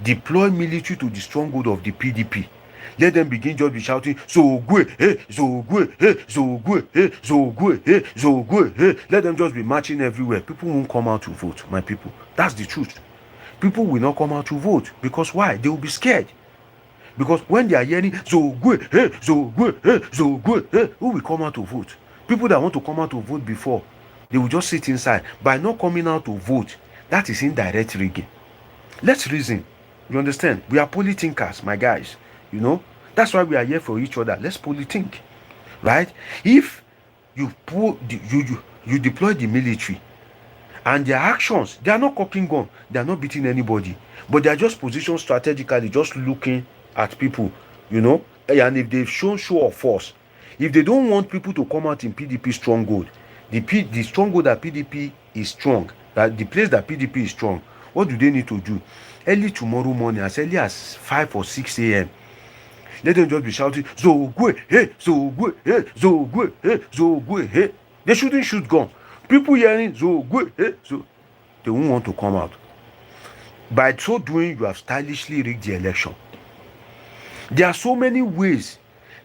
Deploy military to the stronghold of the PDP. Let them begin just be shouting, Zogwe, hey, Zogwe, hey, Zogwe, hey, Zogwe, hey, Zogwe, hey. Let them just be marching everywhere. People won't come out to vote, my people. That's the truth. People will not come out to vote. Because why? They will be scared. Because when they are hearing, Zogwe, hey, Zogwe, hey, Zogwe, hey, who will come out to vote? People that want to come out to vote before, they will just sit inside. By not coming out to vote, that is indirect rigging. Let's reason. You understand? We are polythinkers, my guys. You know? That's why we are here for each other. Let's polythink. Right? If you deploy the military and their actions, they are not cocking gun, they are not beating anybody, but they are just positioned strategically, just looking at people, you know? And if they've shown show of force, if they don't want people to come out in PDP stronghold, the stronghold that PDP is strong, that the place that PDP is strong, what do they need to do? Early tomorrow morning, as early as 5 or 6 a.m., let them just be shouting, Zogwe, hey, Zogwe, hey, Zogwe, hey, Zogwe, hey. They shouldn't shoot gun. People hearing Zogwe, hey, so they won't want to come out. By so doing, you have stylishly rigged the election. There are so many ways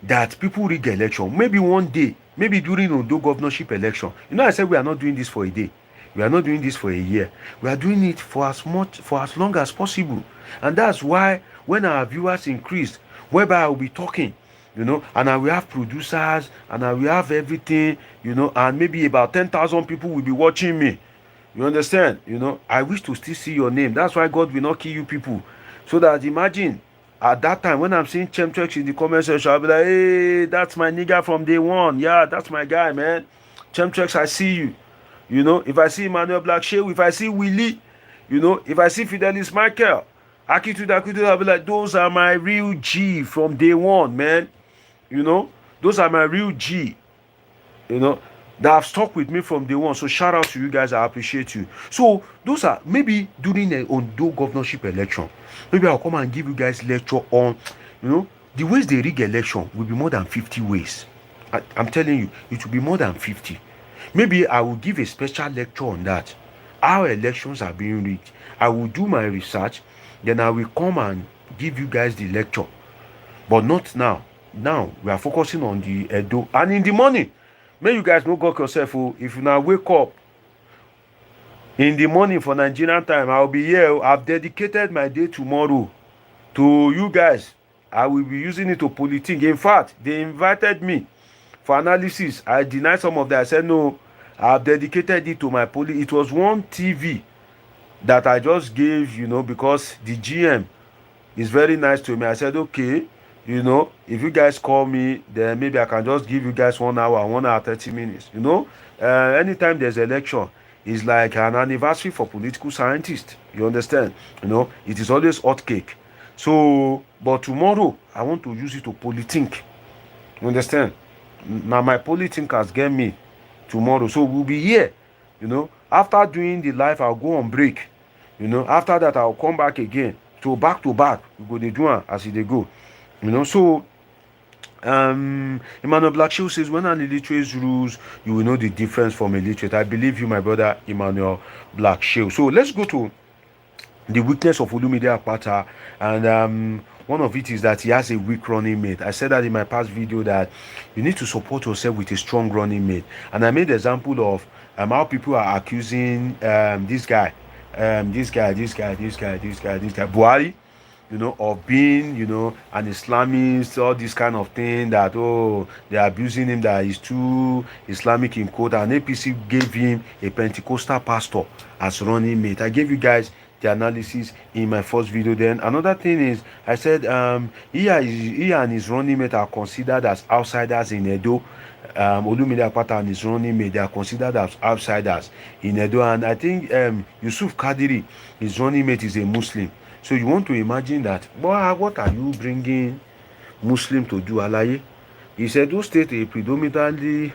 that people rig election. Maybe one day, maybe during Ondo governorship election. You know, I said we are not doing this for a day. We are not doing this for a year. We are doing it for as long as possible. And that's why when our viewers increased, whereby I will be talking, you know, and I will have producers, and I will have everything, you know, and maybe about 10,000 people will be watching me. You understand? You know, I wish to still see your name. That's why God will not kill you people. So that, imagine, at that time, when I'm seeing Chemtrex in the comment section, I'll be like, hey, that's my nigga from day one. Yeah, that's my guy, man. Chemtrex, I see you. You know, if I see Emmanuel Black Shehu, if I see Willie, you know, if I see Fidelis Michael, Akitu, I'll be like, those are my real G from day one, man. You know, those are my real G, you know, that have stuck with me from day one. So shout out to you guys. I appreciate you. So those are maybe during the Ondo governorship election. Maybe I'll come and give you guys lecture on, you know, the ways they rig election will be more than 50 ways. I'm telling you, it will be more than 50. Maybe I will give a special lecture on that. How elections are being rigged. I will do my research, then I will come and give you guys the lecture. But not now. Now we are focusing on the Edo. And in the morning, may you guys no go yourself. Oh, if you now wake up in the morning for Nigerian time, I'll be here. I've dedicated my day tomorrow to you guys. I will be using it to politic. In fact, they invited me for analysis. I denied some of that. I said no. I've dedicated it to my poly. It was one TV that I just gave, you know, because the GM is very nice to me. I said, okay, you know, if you guys call me, then maybe I can just give you guys 1 hour, 1 hour, 30 minutes. You know, anytime there's election, it's like an anniversary for political scientists. You understand? You know, it is always hot cake. So, but tomorrow, I want to use it to polythink. You understand? Now, my polythinkers get me tomorrow. So, we'll be here. You know, after doing the live, I'll go on break. You know, after that, I'll come back again. So, back to back, we go, they do it as they go. You know, so Emmanuel Black Shehu says, when an illiterate rules, you will know the difference from illiterate. I believe you, my brother Emmanuel Black Shehu. So let's go to the weakness of Olumide Akpata, and one of it is that he has a weak running mate. I said that in my past video that you need to support yourself with a strong running mate, and I made the example of how people are accusing this guy, Buhari, you know, of being, you know, an Islamist, all this kind of thing, that, oh, they're abusing him, that he's too Islamic in quote, and APC gave him a Pentecostal pastor as running mate. I gave you guys the analysis in my first video. Then another thing is, I said he and his running mate are considered as outsiders in Edo. Olumide Akpata and his running mate, they are considered as outsiders in Edo. And I think Yusuf Kadiri, his running mate, is a Muslim. So you want to imagine that, boy, what are you bringing Muslim to do, Alaye? He said Edo State a predominantly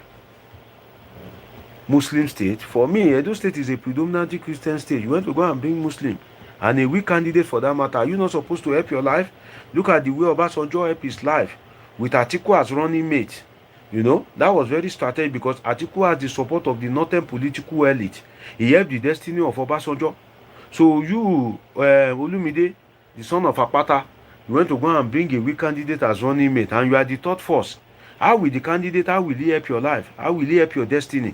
Muslim state. For me, Edo State is a predominantly Christian state. You want to go and bring Muslim and a weak candidate for that matter. Are you not supposed to help your life? Look at the way Obasanjo helped his life with Atiku as running mate. You know, that was very strategic because Atiku has the support of the northern political elite. He helped the destiny of Obasanjo. So you, Olumide, the son of Apata, you want to go and bring a weak candidate as running mate, and you are the third force. How will the candidate, how will he help your life? How will he help your destiny?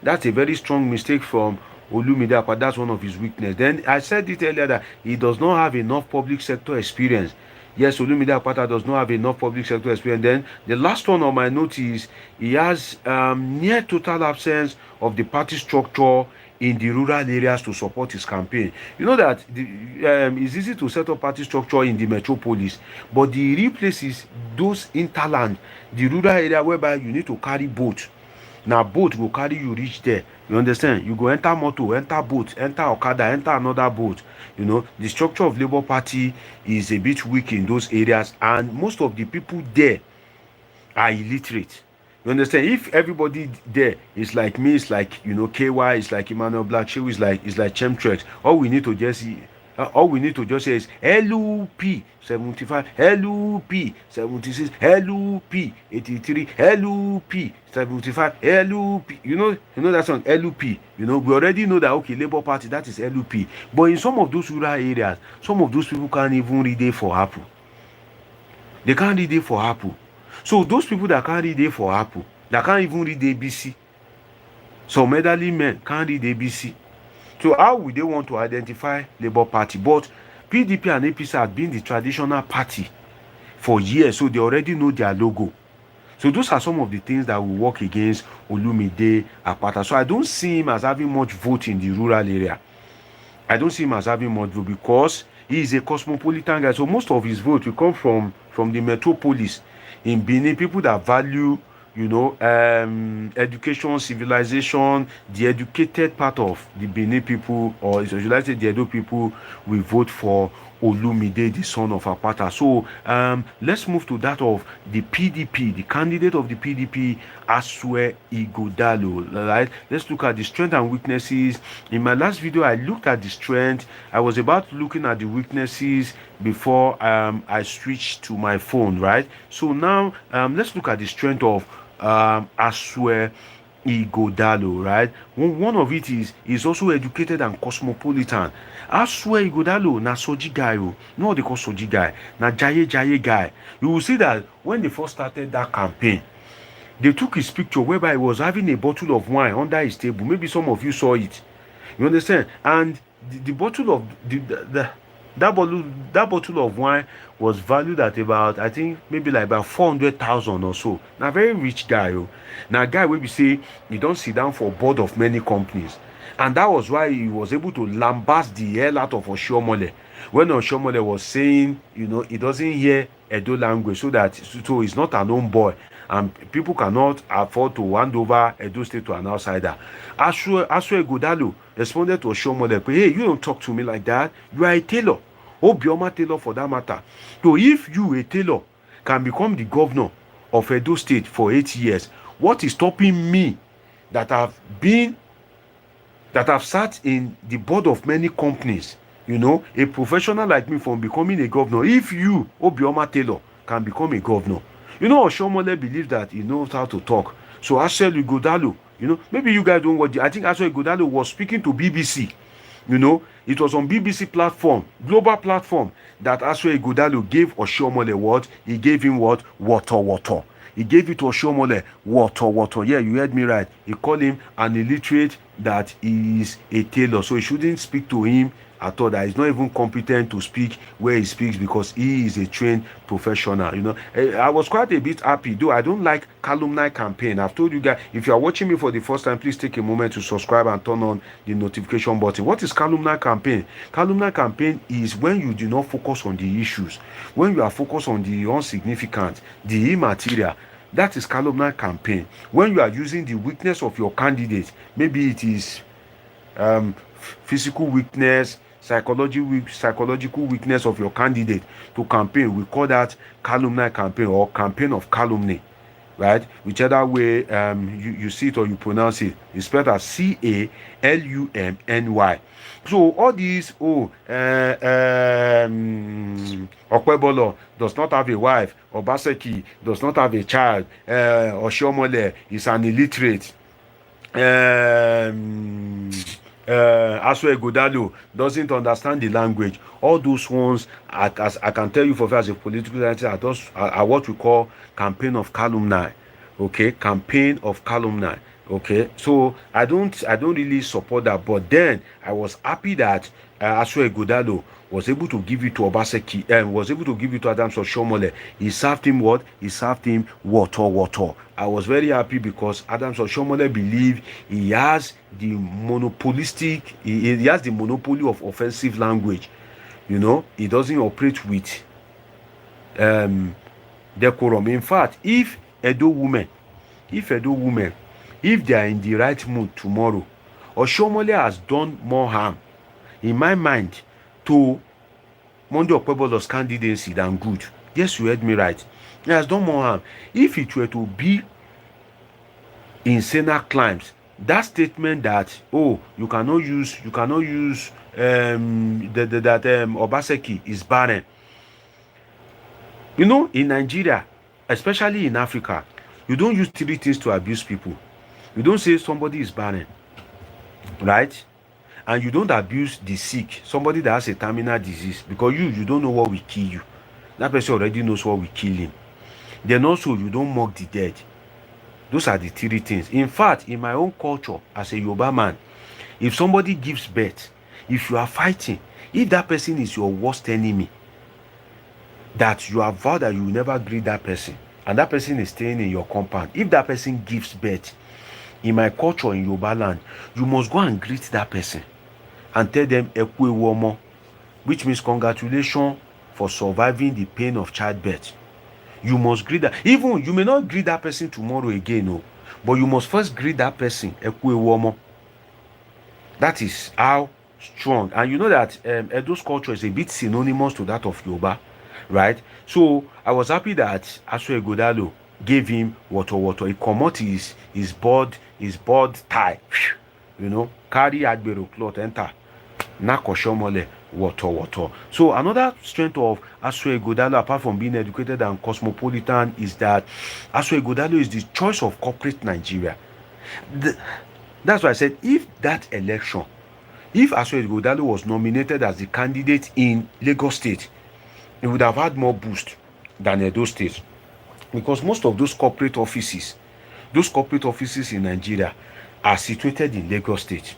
That's a very strong mistake from Olumide Akpata. That's one of his weaknesses. Then I said it earlier that he does not have enough public sector experience. Yes, Olumide Akpata does not have enough public sector experience. Then the last one on my note is he has near total absence of the party structure in the rural areas to support his campaign. You know that it's easy to set up party structure in the metropolis, but the real places, those interland, the rural area whereby you need to carry boat. Now boat will carry you reach there. You understand? You go enter motor, enter boat, enter Okada, enter another boat. You know, the structure of Labour Party is a bit weak in those areas, and most of the people there are illiterate. You understand? If everybody there is like me, it's like, you know, KY, it's like Emmanuel Black Shew, it's like Chemtrex. All we need to just say is LUP 75, LUP 76, LUP 83, LUP 75, LUP. You know that song, LUP. You know, we already know that, okay, Labour Party, that is LUP. But in some of those rural areas, some of those people can't even read A for apple. They can't read A for apple. So those people that can't read A for apple, that can't even read ABC, some elderly men can't read ABC. So how would they want to identify Labour Party? But PDP and APC have been the traditional party for years, so they already know their logo. So those are some of the things that will work against Olumide Akpata. So I don't see him as having much vote in the rural area. I don't see him as having much vote because he is a cosmopolitan guy. So most of his vote will come from the metropolis in Benin, people that value, you know, education, civilization, the educated part of the Benin people, or should I say the Edo people, will vote for Olumide, the son of Akpata. So let's move to that of the PDP, the candidate of the PDP, Asue Ighodalo. Right? Let's look at the strengths and weaknesses. In my last video, I looked at the strength. I was about looking at the weaknesses before I switched to my phone. Right? So now let's look at the strength of Asue Ighodalo, right? One of it is he's also educated and cosmopolitan. Asue Ighodalo na Soji guy, no what they call Soji guy, na Jaye guy. You will see that when they first started that campaign, they took his picture whereby he was having a bottle of wine under his table. Maybe some of you saw it. You understand? And the bottle of that bottle of wine was valued at about, I think, maybe like about 400,000 or so. Now, very rich guy. Now, guy will be say he don't sit down for board of many companies, and that was why he was able to lambast the hell out of Oshiomhole when Oshiomhole was saying, you know, he doesn't hear Edo language, so he's not an own boy, and people cannot afford to hand over Edo State to an outsider. Asue Ighodalo responded to Oshiomhole, hey, you don't talk to me like that. You are a tailor. Obioma Taylor for that matter. So if you, a tailor, can become the governor of Edo State for 8 years, what is stopping me that have sat in the board of many companies, you know, a professional like me, from becoming a governor? If you, Obioma Taylor, can become a governor, you know, Oshiomhole believes that he knows how to talk. So Asue Ighodalo, you know, maybe you guys don't watch it. I think Asue Ighodalo was speaking to BBC. You know, it was on BBC platform, global platform, that Asue Ighodalo gave Oshiomhole what? He gave him what? Water. He gave it to Oshiomhole, water. Yeah, you heard me right. He called him an illiterate that he is a tailor. So he shouldn't speak to him at all, that he's not even competent to speak where he speaks because he is a trained professional. I was quite a bit happy, though I don't like calumny campaign. I've told you guys, if you are watching me for the first time, please take a moment to subscribe and turn on the notification button. What is calumny campaign? Calumny campaign is when you do not focus on the issues, when you are focused on the insignificant, the immaterial. That is calumny campaign. When you are using the weakness of your candidate, maybe it is physical weakness, psychological weakness of your candidate to campaign, we call that calumny campaign or campaign of calumny, right? Whichever way you see it or you pronounce it, it's spelled as CALUMNY. So all these, Okwebolo does not have a wife, Obaseki does not have a child, Oshiomole is an illiterate, Aswe Godalo doesn't understand the language. All those ones, I can tell you for as a political scientist, are what we call campaign of calumny. Okay, campaign of calumny. Okay, so I don't really support that. But then I was happy that Aswe Godalo was able to give it to Obaseki and was able to give it to Adams Oshomole. He served him what? He served him water. I was very happy because Adams Oshomole believed he has the he has the monopoly of offensive language. He doesn't operate with decorum. In fact, if Edo women, if they are in the right mood tomorrow, Oshomole has done more harm, in my mind, to Monday Okpebolo's candidacy than good. Yes, you heard me right. He has done more harm. If it were to be in Senna climbs, that statement that you cannot use Obaseki is barren. In Nigeria, especially in Africa, you don't use 3 things to abuse people. You don't say somebody is barren, right? And you don't abuse the sick, somebody that has a terminal disease, because you don't know what will kill you. That person already knows what will kill him. Then also, you don't mock the dead. Those are the 3 things. In fact, in my own culture, as a Yoruba man, if somebody gives birth, if you are fighting, if that person is your worst enemy, that you have vowed that you will never greet that person, and that person is staying in your compound, if that person gives birth, in my culture in Yoruba land, you must go and greet that person and tell them Eku ewu omo, which means congratulations for surviving the pain of childbirth. You must greet that. Even you may not greet that person tomorrow again, but you must first greet that person Eku ewu omo. That is how strong. And you know that Edo's culture is a bit synonymous to that of Yoruba, right? So I was happy that Aswe Godalo gave him water. He comot his board tie, carry Agbero cloth enter, Nakoshomole water. So another strength of Aswe Godalo, apart from being educated and cosmopolitan, is that Aswe Godalo is the choice of corporate Nigeria. That's why I said, if Aswe Godalo was nominated as the candidate in Lagos State, it would have had more boost than Edo State, because most of those corporate offices in Nigeria are situated in Lagos State.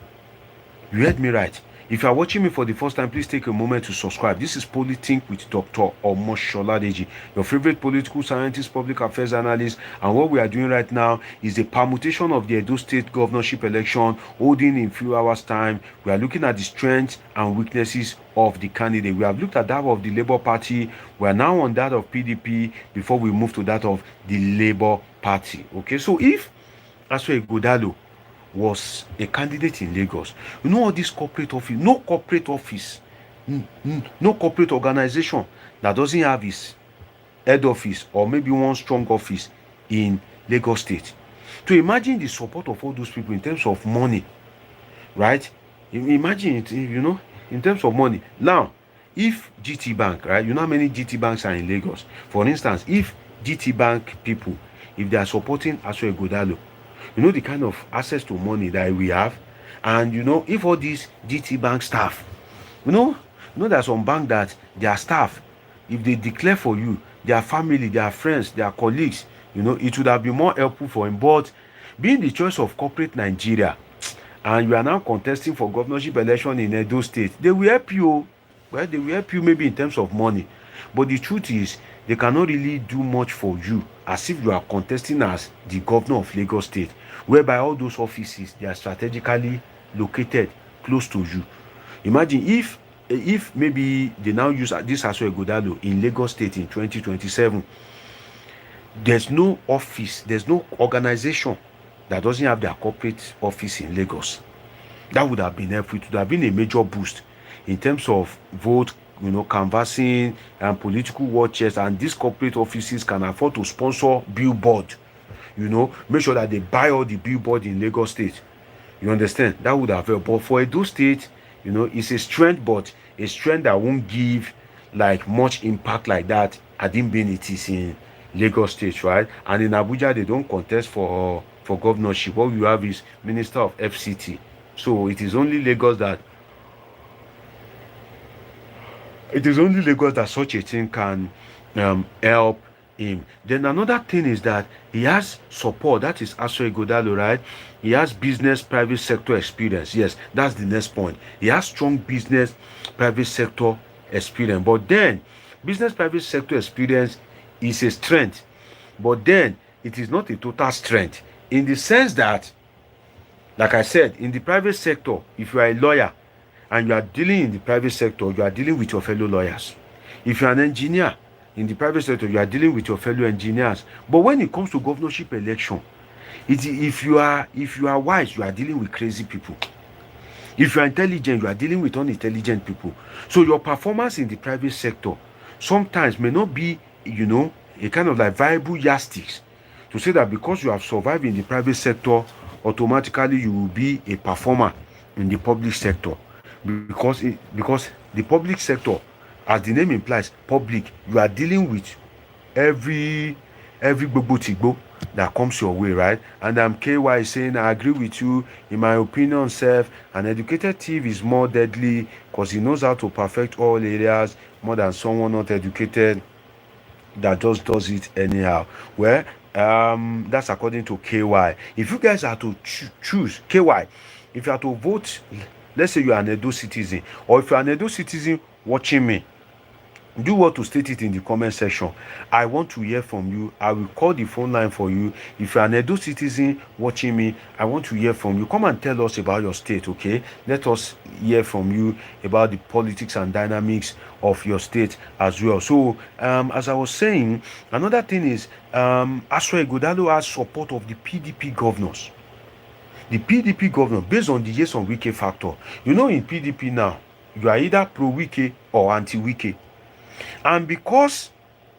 You heard me right. If you are watching me for the first time, please take a moment to subscribe. This is Polithink with Dr. Omosholadeji, your favorite political scientist, public affairs analyst. And what we are doing right now is the permutation of the Edo State governorship election, holding in few hours' time. We are looking at the strengths and weaknesses of the candidate. We have looked at that of the Labour Party. We are now on that of PDP before we move to that of the Labour Party. Okay, so if Aswe Godalo was a candidate in Lagos, all this corporate office, no corporate organization that doesn't have its head office or maybe one strong office in Lagos State. To imagine the support of all those people in terms of money, right? Imagine it, in terms of money. Now, if GT Bank, right? How many GT banks are in Lagos? For instance, if GT Bank people, if they are supporting Aswe Godalo, the kind of access to money that we have. And if all these GT Bank staff, there are some bank that their staff, if they declare for you, their family, their friends, their colleagues, it would have been more helpful for him. But being the choice of corporate Nigeria, and you are now contesting for governorship election in Edo State, they will help you. Well, they will help you maybe in terms of money, but the truth is they cannot really do much for you as if you are contesting as the governor of Lagos State, whereby all those offices they are strategically located close to you. Imagine if maybe they now use this Aso Ighodalo in Lagos State in 2027, there's no office, there's no organization that doesn't have their corporate office in Lagos. That would have been helpful. It would have been a major boost in terms of vote, canvassing and political watches. And these corporate offices can afford to sponsor billboard. Make sure that they buy all the billboard in Lagos State. You understand? That would have helped. But for Edo State, it's a strength, but a strength that won't give like much impact like that at being it is in Lagos State, right? And in Abuja, they don't contest for governorship. What we have is Minister of FCT. So it is only Lagos that such a thing can help him. Then another thing is that he has support. That is Aso Ighodalo, right? He has business private sector experience. Yes, that's the next point. He has strong business private sector experience. But then business private sector experience is a strength, but then it is not a total strength, in the sense that, like I said, in the private sector, if you are a lawyer and you are dealing in the private sector, you are dealing with your fellow lawyers. If you are an engineer in the private sector, you are dealing with your fellow engineers. But when it comes to governorship election, if you are wise, you are dealing with crazy people. If you are intelligent, you are dealing with unintelligent people. So your performance in the private sector sometimes may not be, a kind of like viable yardsticks to say that because you have survived in the private sector, automatically you will be a performer in the public sector. Because the public sector, as the name implies, public, you are dealing with every gbogbo tigbo that comes your way, right? And KY is saying, I agree with you. In my opinion, an educated thief is more deadly because he knows how to perfect all areas more than someone not educated that just does it anyhow. Well, that's according to KY. If you guys are to choose KY, if you are to vote, let's say you are an Edo citizen, or if you are an Edo citizen watching me, do what to state it in the comment section. I want to hear from you. I will call the phone line for you. If you're an Edo citizen watching me, I want to hear from you. Come and tell us about your state, okay? Let us hear from you about the politics and dynamics of your state as well. So, as I was saying, another thing is, Aso Ighodalo has support of the PDP governors. The PDP governor, based on the yes on Wike factor. In PDP now, you are either pro-Wike or anti-Wike. And because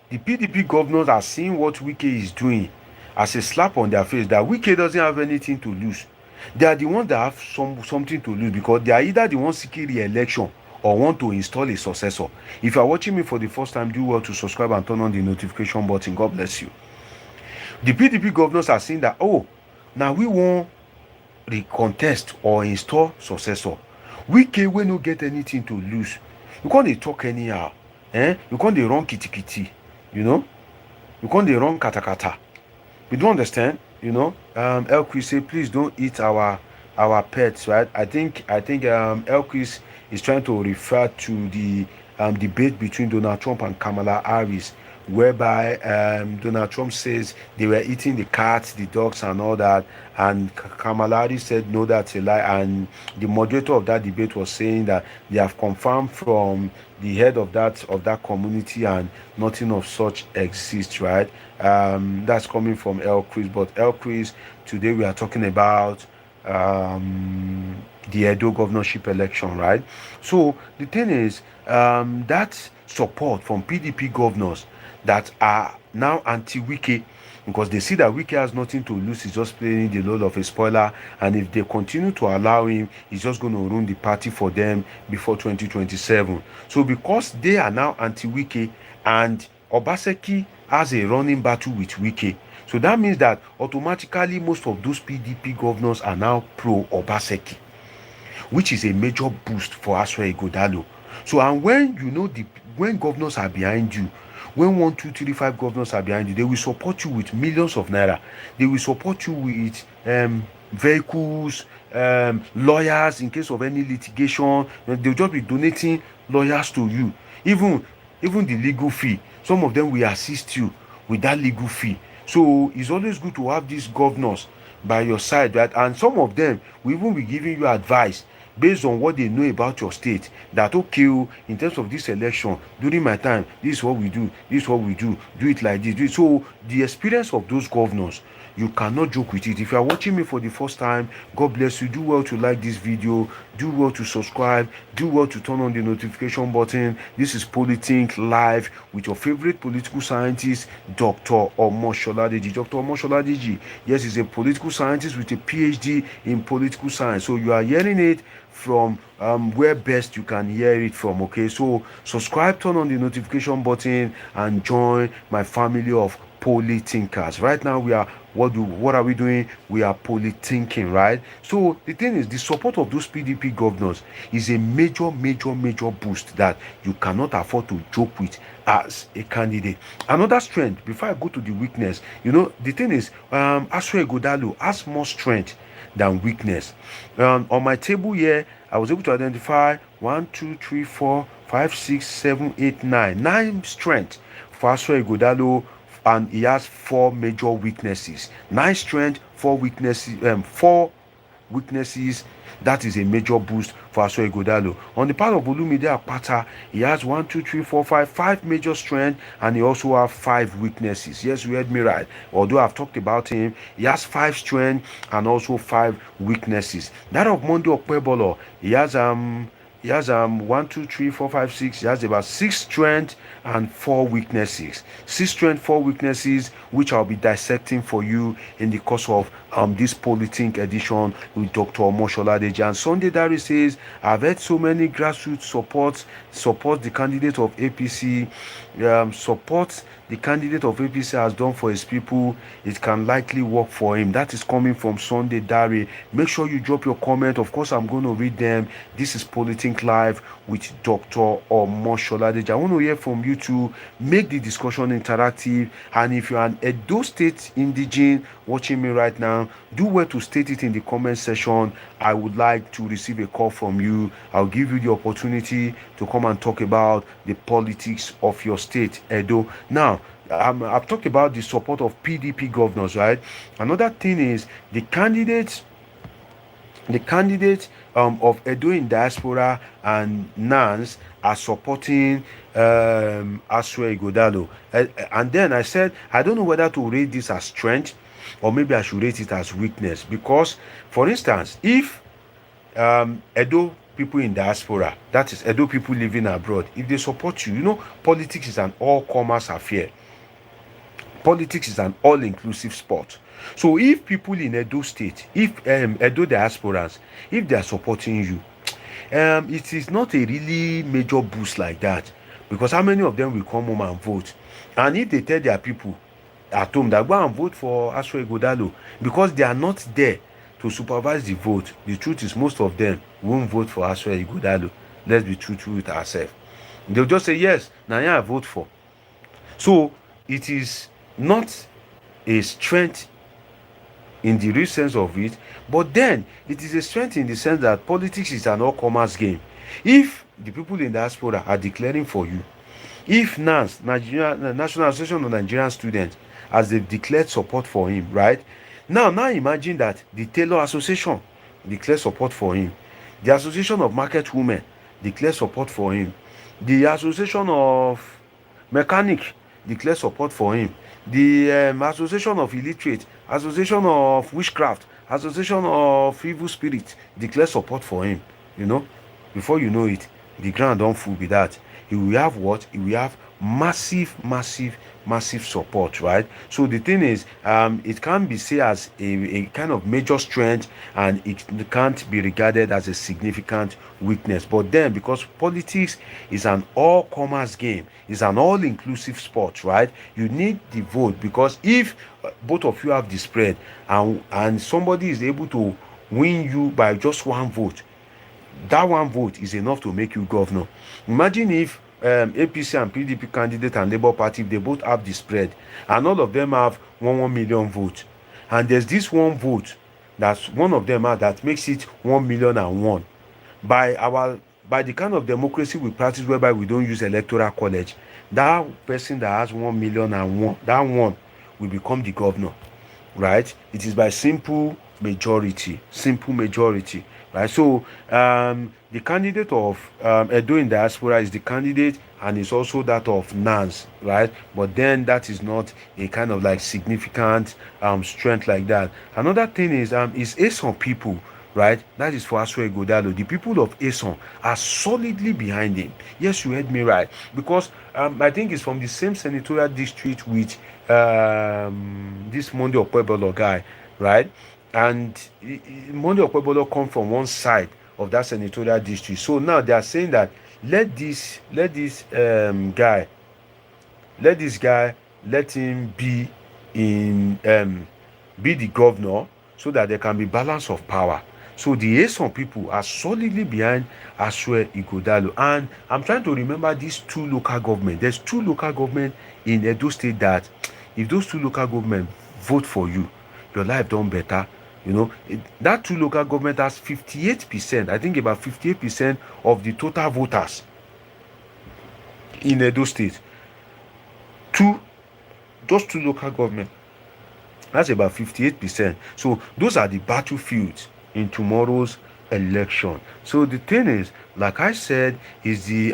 the PDP governors are seeing what Wike is doing as a slap on their face, that Wike doesn't have anything to lose, they are the ones that have something to lose, because they are either the ones seeking re-election or want to install a successor. If you are watching me for the first time, do well to subscribe and turn on the notification button. God bless you. The PDP governors are saying that, now we won't recontest or install successor. Wike will not get anything to lose. You can't talk anyhow. You can't run kitty, you can't run kata. You don't understand, Elquis say, please don't eat our pets, right? I think Elquis is trying to refer to the debate between Donald Trump and Kamala Harris, whereby Donald Trump says they were eating the cats, the dogs, and all that, and Kamala Harris said no, that's a lie. And the moderator of that debate was saying that they have confirmed from the head of that community, and nothing of such exists, right? That's coming from Elquis. But Elquis, today we are talking about the Edo governorship election, right? So the thing is, that support from PDP governors that are now anti-Wike, because they see that Wike has nothing to lose, he's just playing the role of a spoiler, and if they continue to allow him, he's just going to ruin the party for them before 2027. So because they are now anti-Wike, and Obaseki has a running battle with Wike, so that means that automatically most of those PDP governors are now pro-Obaseki, which is a major boost for Aso Ighodalo. So, and when when governors are behind you, when 1, 2, 3, 5 governors are behind you, they will support you with millions of naira. They will support you with vehicles, lawyers in case of any litigation. They'll just be donating lawyers to you. Even the legal fee, some of them will assist you with that legal fee. So it's always good to have these governors by your side, right? And some of them will even be giving you advice based on what they know about your state, that okay, in terms of this election during my time, this is what we do, this is what we do it like this, do it. So the experience of those governors, you cannot joke with it. If you are watching me for the first time, God bless you. Do well to like this video, do well to subscribe, do well to turn on the notification button. This is Politics Live with your favorite political scientist, Dr. Omosholadeji. Dr. Omosholadeji, yes, he's a political scientist with a PhD in political science. So you are hearing it from where best you can hear it from. Okay, so subscribe, turn on the notification button, and join my family of polythinkers. Right now we are, what are we doing? We are polythinking, right? So the thing is, the support of those PDP governors is a major boost that you cannot afford to joke with as a candidate. Another strength, before I go to the weakness, the thing is, Asue Godalo has more strength than weakness. On my table here, I was able to identify 1, 2, 3, 4, 5, 6, 7, 8, 9 strengths for Asue Godalo, and he has 4 major weaknesses. 9 strength, 4 weaknesses. 4 weaknesses. That is a major boost for Asue Godalo. On the part of Olumide Akpata, he has 1, 2, 3, 4, 5 major strength, and he also has 5 weaknesses. Yes, you heard me right. Although I've talked about him, he has 5 strength and also 5 weaknesses. That of Monday Okpebolo, he has 1, 2, 3, 4, 5, 6. He has about 6 strength and 4 weaknesses. 6 strength, 4 weaknesses, which I'll be dissecting for you in the course of this Politics edition with Dr. Omosholadeji. And Sunday Dari says, I've heard so many grassroots support the candidate of APC, support the candidate of APC has done for his people. It can likely work for him. That is coming from Sunday Dari. Make sure you drop your comment. Of course, I'm going to read them. This is Politics Live with Dr. Omosholadeji. I want to hear from you to make the discussion interactive. And if you're an Edo State indigene watching me right now, do well to state it in the comment section. I would like to receive a call from you. I'll give you the opportunity to come and talk about the politics of your state, Edo. Now, I've talked about the support of PDP governors, right? Another thing is the candidates of Edo in diaspora and NANS are supporting Asue Godalo. And then I said, I don't know whether to rate this as strength or maybe I should rate it as weakness. Because, for instance, if Edo people in diaspora, that is Edo people living abroad, if they support you, politics is an all-comers affair. Politics is an all-inclusive sport. So if people in Edo State, if Edo diasporans, if they are supporting you, it is not a really major boost like that, because how many of them will come home and vote? And if they tell their people at home that go and vote for Asue Godalo, because they are not there to supervise the vote, the truth is most of them won't vote for Asue Godalo. Let's be truthful with ourselves. They'll just say, yes, now I vote for. So it is not a strength in the real sense of it, but then it is a strength in the sense that politics is an all-comers game. If the people in diaspora are declaring for you, if NANS, National Association of Nigerian Students, as they've declared support for him, right? Now imagine that the Tailor Association declares support for him. The Association of Market Women declares support for him. The Association of Mechanic declares support for him. The Association of Illiterate, Association of Witchcraft, Association of Evil Spirits declares support for him. Before you know it, the ground don't full with that. He will have what? He will have massive support, right? So the thing is, it can be seen as a kind of major strength, and it can't be regarded as a significant weakness. But then, because politics is an all-comers game, it's an all-inclusive sport, right? You need the vote, because if both of you have the spread and somebody is able to win you by just one vote, that one vote is enough to make you governor. Imagine if APC and PDP candidate and Labour Party, they both have the spread, and all of them have 1 million votes, and there's this one vote That's one of them that makes it 1,000,001. By our by the kind of democracy we practice, whereby we don't use electoral college, that person that has 1,000,001, that one will become the governor, right? It is by simple majority, right? So the candidate of Edo in diaspora is the candidate, and it's also that of Nans, right? But then that is not a kind of like significant strength like that. Another thing is Ason people, right? That is for Asue Godalo. The people of Ason are solidly behind him. Yes, you heard me right. Because I think it's from the same senatorial district with this Monday Okpebolo guy, right? And Monday Okpebolo come from one side of that senatorial district. So now they are saying that guy let this guy let him be the governor, so that there can be balance of power. So the Ason people are solidly behind Asue Igodalo. And I'm trying to remember these two local government. There's two local government in Edo State that if those two local government vote for you, your life done better. That two local government has 58%, I think about 58% of the total voters in Edo State. Those two local government, that's about 58%. So those are the battlefields in tomorrow's election. So the thing is, like I said, is the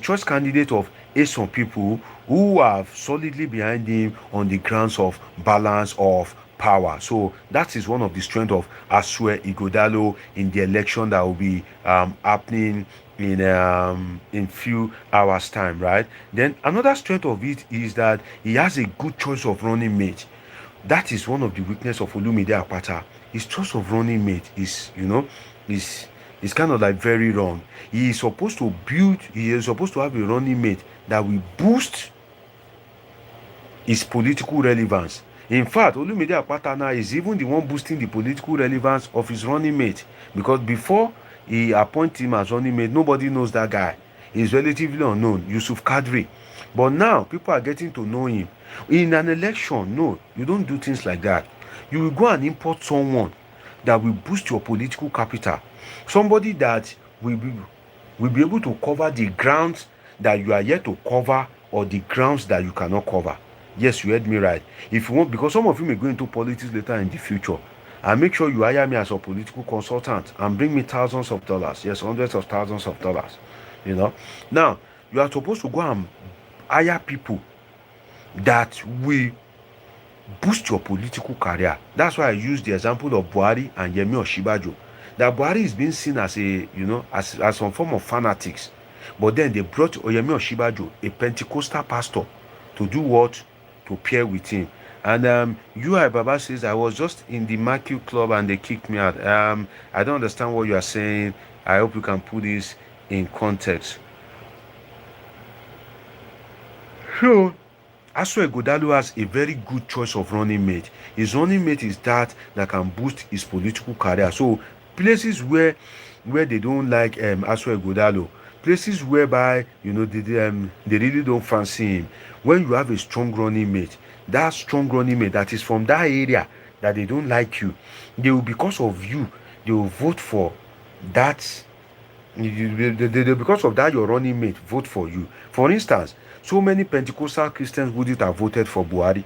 choice candidate of Ason people who are solidly behind him on the grounds of balance of power. So that is one of the strengths of Asue Igodalo in the election that will be happening in few hours time, right? Then another strength of it is that he has a good choice of running mate. That is one of the weakness of Olumide Akpata. His choice of running mate is kind of like very wrong. He is supposed to have a running mate that will boost his political relevance. In fact, Olumide Akpata now is even the one boosting the political relevance of his running mate, because before he appoint him as running mate, nobody knows that guy. He is relatively unknown, Yusuf Kadri. But now people are getting to know him. In an election, no, you don't do things like that. You will go and import someone that will boost your political capital. Somebody that will be able to cover the grounds that you are yet to cover, or the grounds that you cannot cover. Yes, you heard me right. If you want, because some of you may go into politics later in the future, and make sure you hire me as a political consultant and bring me thousands of dollars. Yes, hundreds of thousands of dollars. Now you are supposed to go and hire people that will boost your political career. That's why I use the example of Buhari and Yemi Oshibajo. That Buhari is being seen as as some form of fanatics, but then they brought Yemi Oshibajo, a Pentecostal pastor, to do what? To pair with him. And UI Baba says, I was just in the Marquee Club and they kicked me out. I don't understand what you are saying. I hope you can put this in context. So Asue Godalo has a very good choice of running mate. His running mate is that can boost his political career. So places where they don't like Asue Godalo, places whereby they really don't fancy him, when you have a strong running mate, that strong running mate that is from that area that they don't like you, they will, because of you, they will vote for that. Because of that, your running mate vote for you. For instance, so many Pentecostal Christians wouldn't have voted for Buhari.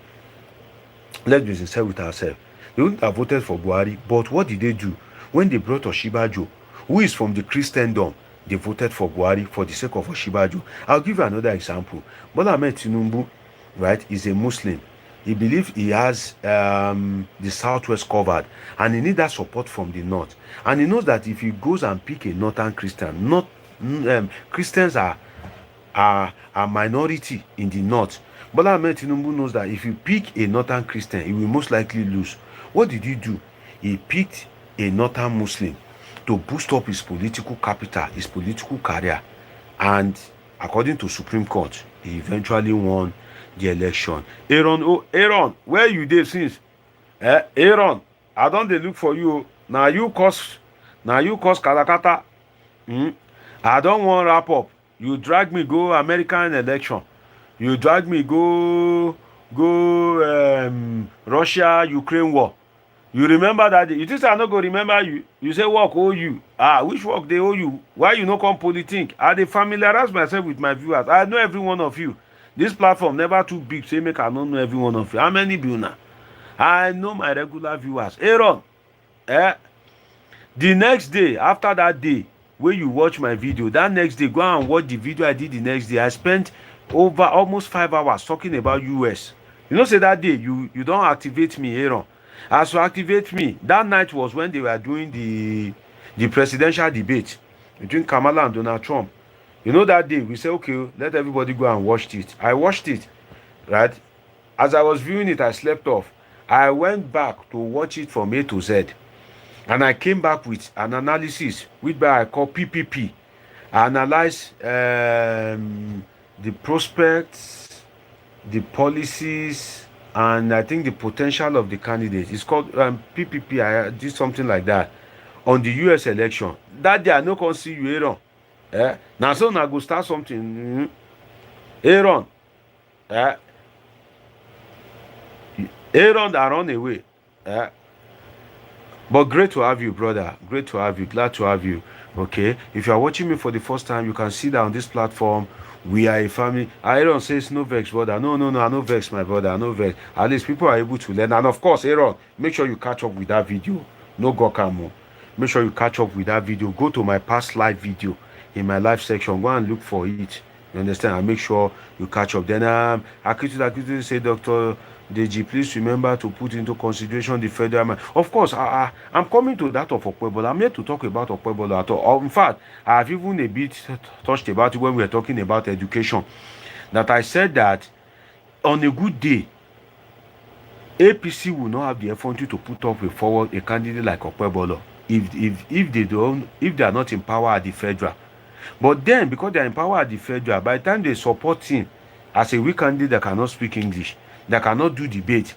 Let's be sincere with ourselves. They wouldn't have voted for Buhari. But what did they do? When they brought Oshibajo, who is from the Christendom, they voted for Buhari for the sake of Oshibajo. I'll give you another example. Bola Ahmed Tinubu, right, is a Muslim. He believes he has the southwest covered, and he needs that support from the north. And he knows that if he goes and pick a northern Christian, Christians are minority in the north. Bola Ahmed Tinubu knows that if you pick a northern Christian, he will most likely lose. What did he do? He picked a northern Muslim to boost up his political capital, his political career. And according to Supreme Court, he eventually won the election. Aaron, where you dey since? Aaron, I don dey look for you. Na you cause katakata. I don wan wrap up. You drag me go American election. You drag me go Russia Ukraine war. You remember that day? You think say I no go remember you? You say work owe you. Ah, which work they owe you? Why you no come politic? I dey familiarize myself with my viewers. I know every one of you. This platform never too big, say make I no know every one of you. How many be una? I know my regular viewers. Aaron, eh? The next day, after that day, wey you watch my video, that next day, go and watch the video I did the next day. I spent over almost 5 hours talking about US. You know, say that day you don activate me, Aaron. As you activate me, that night was when they were doing the presidential debate between Kamala and Donald Trump. You know, that day we say, okay, let everybody go and watch it. I watched it, right? As I was viewing it, I slept off. I went back to watch it from A to Z. And I came back with an analysis, which I call PPP. I analyze the prospects, the policies, and I think the potential of the candidates. It's called PPP. I did something like that on the US election. That day I no come see you, Aaron. Now so I go start something. Aaron. Aaron that run away. But great to have you, brother. Great to have you. Glad to have you. Okay. If you are watching me for the first time, you can see that on this platform, we are a family. Aaron says, no vex, brother. No, I no vex, my brother. I no vex. At least people are able to learn. And of course, Aaron, make sure you catch up with that video. No Gokamo. Make sure you catch up with that video. Go to my past live video in my live section. Go and look for it. You understand? And make sure you catch up. Then Akitu say, Dr. Deji, please remember to put into consideration the federal man. Of course, I'm coming to that of Okpebolo. I'm here to talk about Okpebolo at all. In fact, I have even a bit touched about it when we were talking about education. That I said that on a good day, APC will not have the effrontery to put up a candidate like Okpebolo if they are not in power at the federal. But then, because they are in power at the federal, by the time they support him as a weak candidate that cannot speak English, that cannot do debate,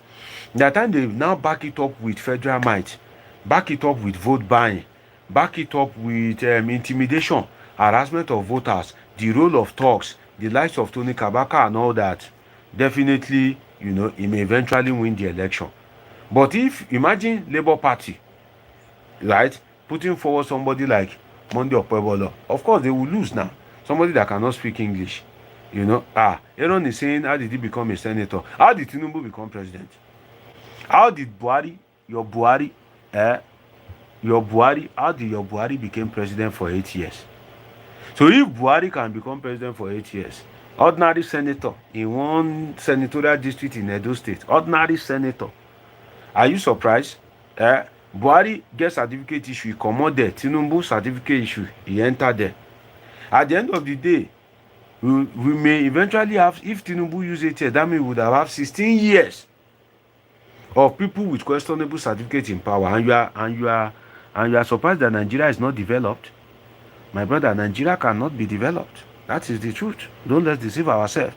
that time they now back it up with federal might, back it up with vote buying, back it up with intimidation, harassment of voters, the role of talks, the likes of Tony Kabaka and all that. Definitely, he may eventually win the election. But if, imagine Labour Party, right, putting forward somebody like Monday Okpebolo, of course they will lose now. Somebody that cannot speak English. Aaron is saying, how did he become a senator? How did Tinubu become president? How did how did your Buhari became president for 8 years? So if Buhari can become president for 8 years, ordinary senator in one senatorial district in Edo State, ordinary senator, are you surprised? Buhari get certificate issue, he comot there. Tinubu certificate issue, he enter there. At the end of the day, we may eventually have, if Tinubu use 8 years, that means we would have 16 years of people with questionable certificates in power, and you are surprised that Nigeria is not developed. My brother, Nigeria cannot be developed. That is the truth. Don't let's deceive ourselves.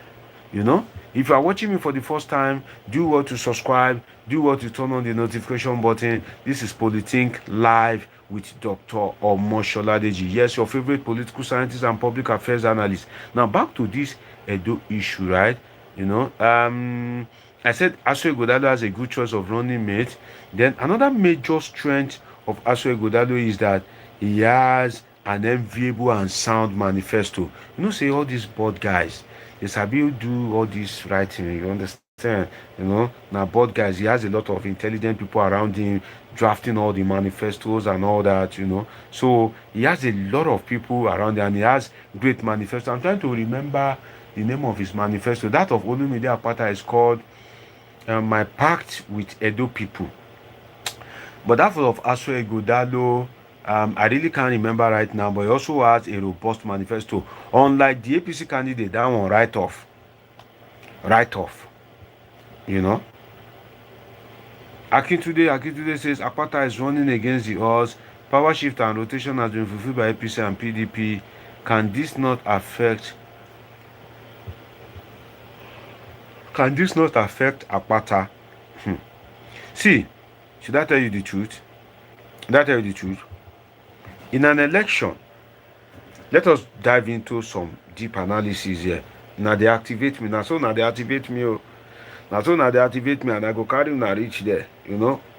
If you are watching me for the first time, do what to subscribe, do what to turn on the notification button. This is Polythink Live with Dr. Omosholadeji. Yes, your favorite political scientist and public affairs analyst. Now back to this Edo issue, right? I said Aso Ighodalo has a good choice of running mate. Then another major strength of Aso Ighodalo is that he has an enviable and sound manifesto. Say all these board guys, they sabi do all this writing, you understand? Now board guys, he has a lot of intelligent people around him drafting all the manifestos and all that, So he has a lot of people around him and he has great manifesto. I'm trying to remember the name of his manifesto. That of Olumide Apata is called My Pact with Edo People. But that of Aso Ighodalo, I really can't remember right now, but he also has a robust manifesto. Unlike the APC candidate, that one write off. Akintude says Apata is running against the odds. Power shift and rotation has been fulfilled by APC and PDP. Can this not affect Apata? See, should I tell you the truth? In an election, let us dive into some deep analysis here. Now they activate me. Now they activate me, and I go carry una reach there.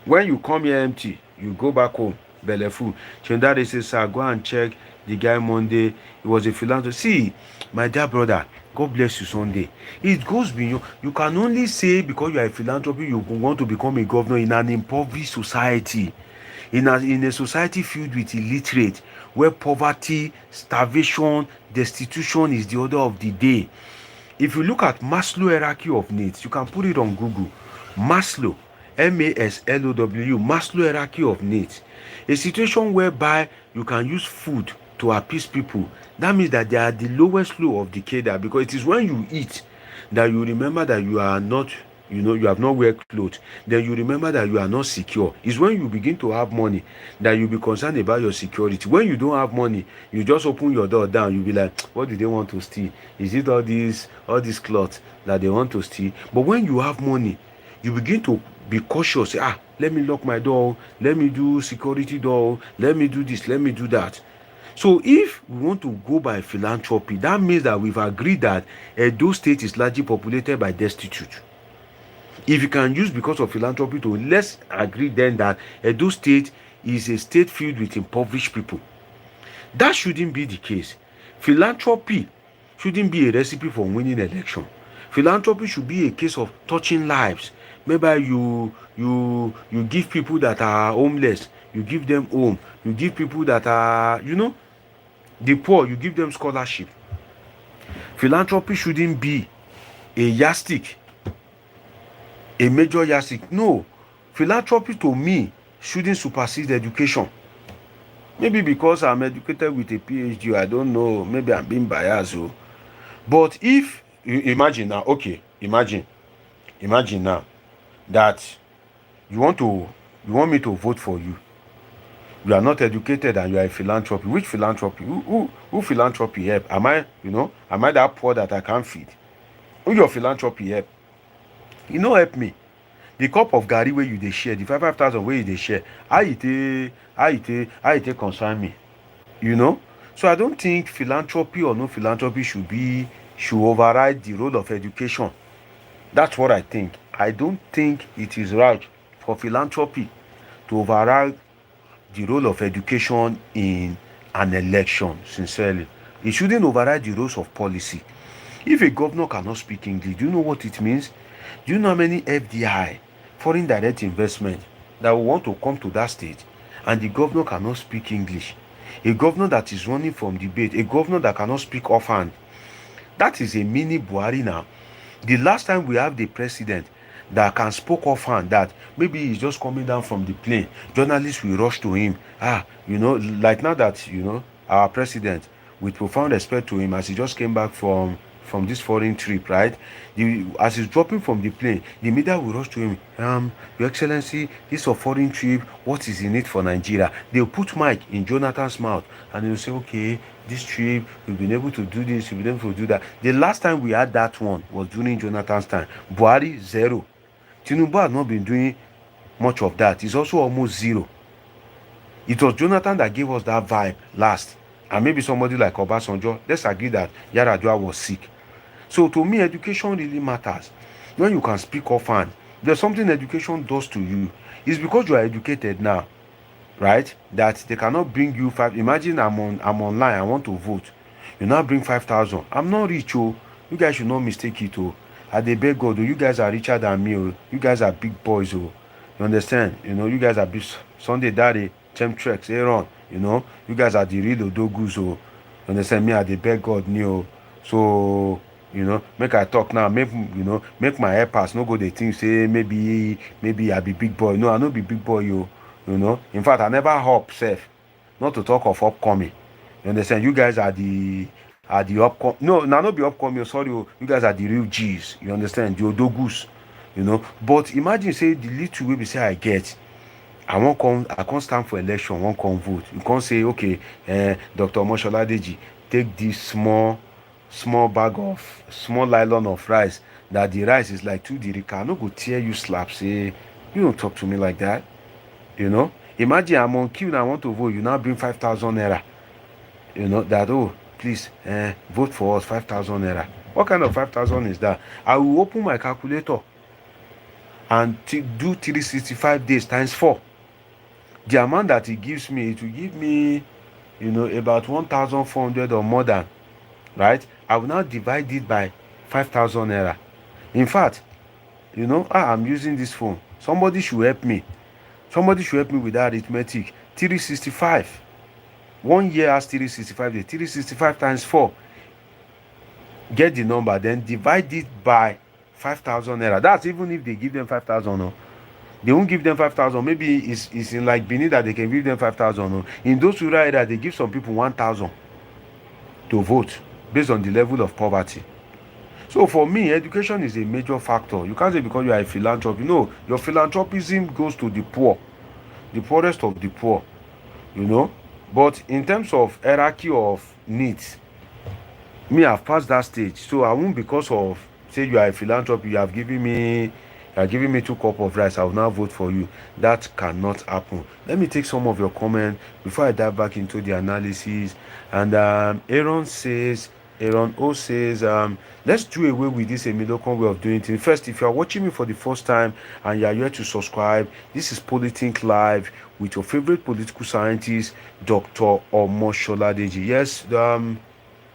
When you come here empty, you go back home belle full. Chendare say, sir, go and check the guy Monday. He was a philanthropist. See, my dear brother, God bless you Sunday. It goes beyond. You can only say because you are a philanthropist, you want to become a governor in an impoverished society. In a society filled with illiterate, where poverty, starvation, destitution is the order of the day. If you look at Maslow hierarchy of needs, you can put it on Google. Maslow, Maslow, Maslow hierarchy of needs. A situation whereby you can use food to appease people. That means that they are the lowest low of the cadre, because it is when you eat that you remember that you are not, you have not wear clothes. Then you remember that you are not secure. It's when you begin to have money that you be concerned about your security. When you don't have money, you just open your door down. You be like, what do they want to steal? Is it all these clothes that they want to steal? But when you have money, you begin to be cautious. Let me lock my door. Let me do security door. Let me do this. Let me do that. So if we want to go by philanthropy, that means that we've agreed that Edo State is largely populated by destitute. If you can use because of philanthropy to, let's agree then that Edo State is a state filled with impoverished people. That shouldn't be the case. Philanthropy shouldn't be a recipe for winning election. Philanthropy should be a case of touching lives. Maybe you give people that are homeless, you give them home. You give people that are, the poor, you give them scholarship. Philanthropy shouldn't be a yardstick, a major yardstick. No, philanthropy to me shouldn't supersede education. Maybe because I'm educated with a PhD, I don't know, maybe I'm being biased. But if you imagine now, okay, imagine now that you want me to vote for you. You are not educated and you are a philanthropy. Which philanthropy? Who philanthropy help? Am I that poor that I can't feed? Who your philanthropy help? You know help me. The cup of garri where you dey share, the 5,000 where you dey share, how you take concern me? So I don't think philanthropy or no philanthropy should override the role of education. That's what I think. I don't think it is right for philanthropy to override the role of education in an election. Sincerely, it shouldn't override the roles of policy. If a governor cannot speak English, do you know what it means? Do you know how many FDI, foreign direct investment, that will want to come to that state and the governor cannot speak English? A governor that is running from debate, a governor that cannot speak offhand, that is a mini Buhari now. The last time we have the president that can speak offhand, that maybe he's just coming down from the plane, journalists will rush to him. Like now that our president, with profound respect to him, as he just came back from this foreign trip, right? As he's dropping from the plane, the media will rush to him. Your Excellency, this is a foreign trip. What is in it for Nigeria? They'll put mic in Jonathan's mouth and they'll say, okay, this trip, we've been able to do this, we've been able to do that. The last time we had that one was during Jonathan's time. Buhari, zero. Tinubu has not been doing much of that. It's also almost zero. It was Jonathan that gave us that vibe last. And maybe somebody like Obasanjo. Let's agree that Yaradua was sick. So to me, education really matters. When you can speak offhand, there's something education does to you. It's because you are educated now, right? That they cannot bring you five. Imagine I'm online, I want to vote. You now bring 5,000. I'm not rich, oh. You guys should not mistake it, oh. I dey beg God, oh. You guys are richer than me, oh. You guys are big boys, oh. You understand? You guys are big. Sunday Daddy, Chemtrex, Aaron. You guys are the real Odogus, oh. You understand? Me, I dey beg God, new. So make I talk now. Make my hair pass. No go dey think say maybe I be big boy. No, I no be big boy, yo. In fact, I never hope safe. Not to talk of upcoming. You understand? You guys are the upcoming. No, now not be upcoming. Sorry, you guys are the real G's. You understand? The Odogus. But imagine say the little way we say I get. I can't stand for election. Won't come vote. You can't say okay, Dr. Mosholadeji, take this small nylon of rice. That the rice is like 2 dirika. I no go tear you slap. Say you don't talk to me like that. Imagine I'm on queue and I want to vote. You now bring 5,000 naira. That please vote for us 5,000 naira. What kind of 5,000 is that? I will open my calculator. and do 365 days times 4. The amount that it gives me, it will give me, about 1,400 or more than, right? I will now divide it by 5,000 naira. In fact, I'm using this phone. Somebody should help me. Somebody should help me with that arithmetic. 365. 1 year has 365 days. 365 times 4. Get the number, then divide it by 5,000 naira. That's even if they give them 5,000. No, they won't give them 5,000. Maybe it's in like Benin that they can give them 5,000. No. In those rural areas, they give some people 1,000 to vote based on the level of poverty. So for me, education is a major factor. You can't say because you are a philanthropist. No, your philanthropism goes to the poor, the poorest of the poor. But in terms of hierarchy of needs, me, I've passed that stage. So I won't, because of, say you are a philanthropist, you are giving me 2 cups of rice, I will now vote for you. That cannot happen. Let me take some of your comments before I dive back into the analysis. And Aaron O says, let's do away with this Emilokon way of doing things. First, if you are watching me for the first time and you are here to subscribe, this is Politics Live with your favorite political scientist, Dr. Omosholadeji. Yes,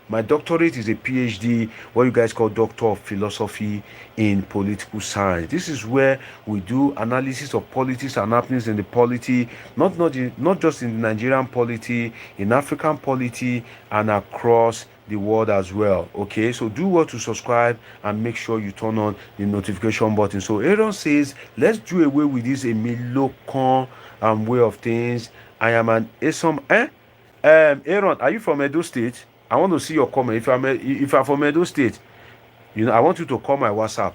my doctorate is a PhD, what you guys call Doctor of Philosophy in Political Science. This is where we do analysis of politics and happenings in the polity, not just in the Nigerian polity, in African polity, and across the world as well. Okay, so do well to subscribe and make sure you turn on the notification button. So Aaron says, let's do away with this Emilokon way of things. I am an Esom. Aaron, are you from Edo State? I want to see your comment. If I'm from Edo State, I want you to call my WhatsApp.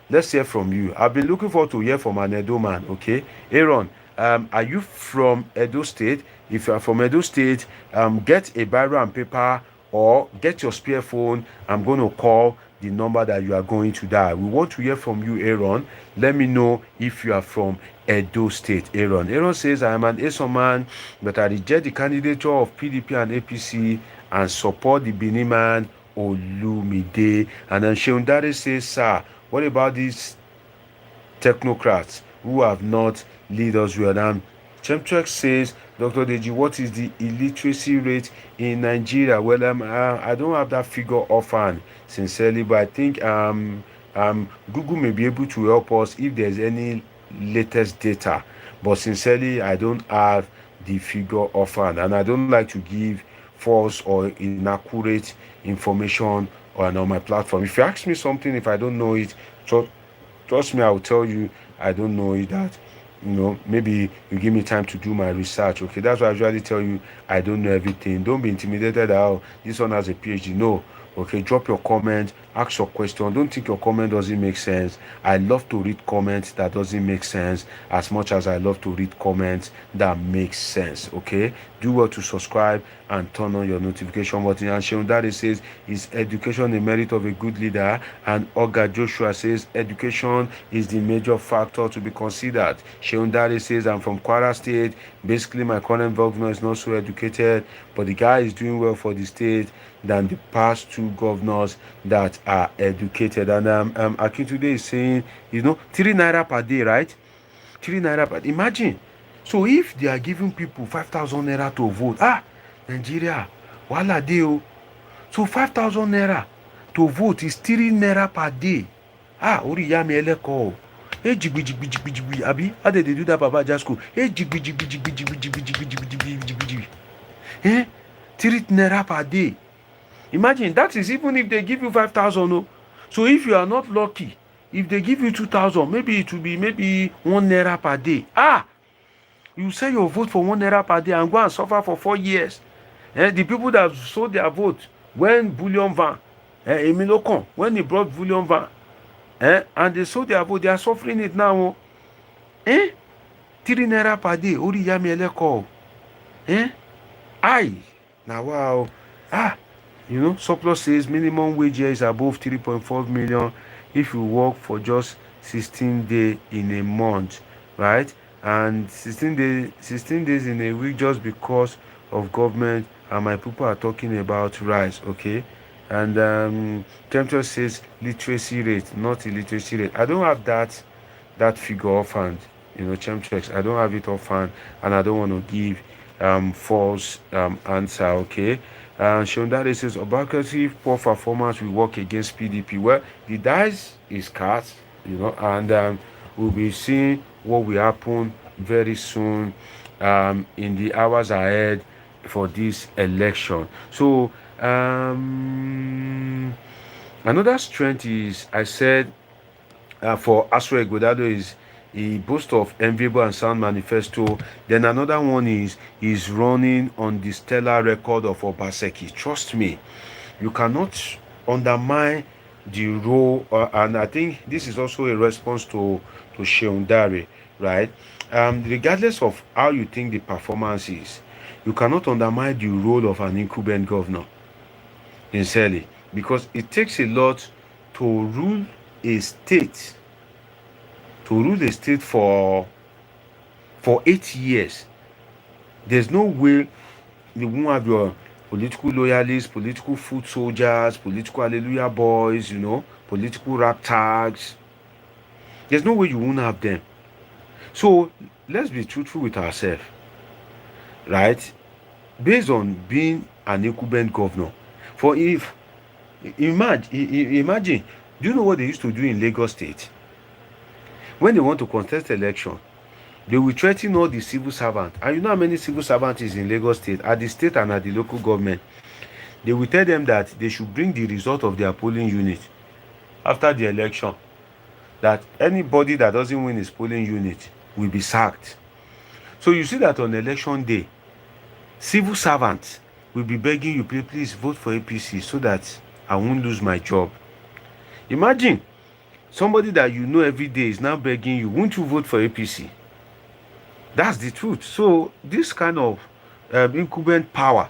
Let's hear from you. I've been looking forward to hear from an Edo man. Okay, Aaron, are you from Edo State? If you are from Edo State, get a biro and paper or get your spare phone. I'm going to call the number that you are going to dial. We want to hear from you, Aaron. Let me know if you are from Edo State. Aaron says, I am an ESO man, but I reject the candidature of PDP and APC and support the Benin man Olumide. And then Sheundare says, sir, what about these technocrats who have not lead us well? And Chemtrex says, Dr. Deji, what is the illiteracy rate in Nigeria? Well, I don't have that figure offhand, sincerely, but I think Google may be able to help us if there's any latest data. But sincerely, I don't have the figure offhand, and I don't like to give false or inaccurate information on my platform. If you ask me something, if I don't know it, trust me, I will tell you I don't know it. That maybe you give me time to do my research. Okay, that's why I usually tell you I don't know everything. Don't be intimidated that this one has a PhD. No. Okay, drop your comment, ask your question. Don't think your comment doesn't make sense. I love to read comments that doesn't make sense as much as I love to read comments that make sense. Okay, do well to subscribe and turn on your notification button. And Sheundare says, is education a merit of a good leader? And Oga Joshua says, education is the major factor to be considered. Sheundare says, I'm from Kwara State. Basically, my current governor is not so educated, but the guy is doing well for the state than the past 2 governors that are educated. And Akintude is saying, 3 naira per day, right? 3 naira per day. Imagine. So if they are giving people 5,000 naira to vote, Nigeria, wala dey o. So 5,000 naira to vote is 3 naira per day. Ori ya mi eleko o. Jigbi, abi, how did they do that, Baba Jasko? Jigbi. 3 naira per day. Imagine, that is even if they give you 5,000. So if you are not lucky, if they give you 2,000, maybe it will be 1 naira per day. You say your vote for 1 naira per day and go and suffer for 4 years. The people that sold their vote when bullion van, Emilokon, when he brought bullion van, and they sold their vote, they are suffering it now. 3 naira per day, ori yami eleko. Now wow. Surplus says minimum wage here is above 3.4 million if you work for just 16 days in a month, right? And 16 days in a week just because of government, and my people are talking about rice. Okay. And Tempter says literacy rate, not illiteracy rate. I don't have that that figure offhand, chemtrails. I don't have it offhand, and I don't want to give false answer. Okay. Shondare says Obaka's poor performance will work against PDP. Well, the dice is cast, and we'll be seeing what will happen very soon in the hours ahead for this election. So another strength is, I said, for Asra Godado is a boast of enviable and sound manifesto. Then another one is running on the stellar record of Obaseki. Trust me, you cannot undermine the role, and I think this is also a response to Sheondare, right? Regardless of how you think the performance is, you cannot undermine the role of an incumbent governor, sincerely, because it takes a lot to rule a state for 8 years. There's no way you won't have your political loyalists, political foot soldiers, political hallelujah boys, political rap tags. There's no way you won't have them. So let's be truthful with ourselves, right? Based on being an incumbent governor, for if imagine, do you know what they used to do in Lagos State? When they want to contest election, they will threaten all the civil servants. And you know how many civil servants is in Lagos State, at the state and at the local government? They will tell them that they should bring the result of their polling unit after the election. That anybody that doesn't win his polling unit will be sacked. So you see that on election day, civil servants will be begging you, please vote for APC so that I won't lose my job. Imagine somebody that you know every day is now begging you, won't you vote for APC? That's the truth. So this kind of incumbent power,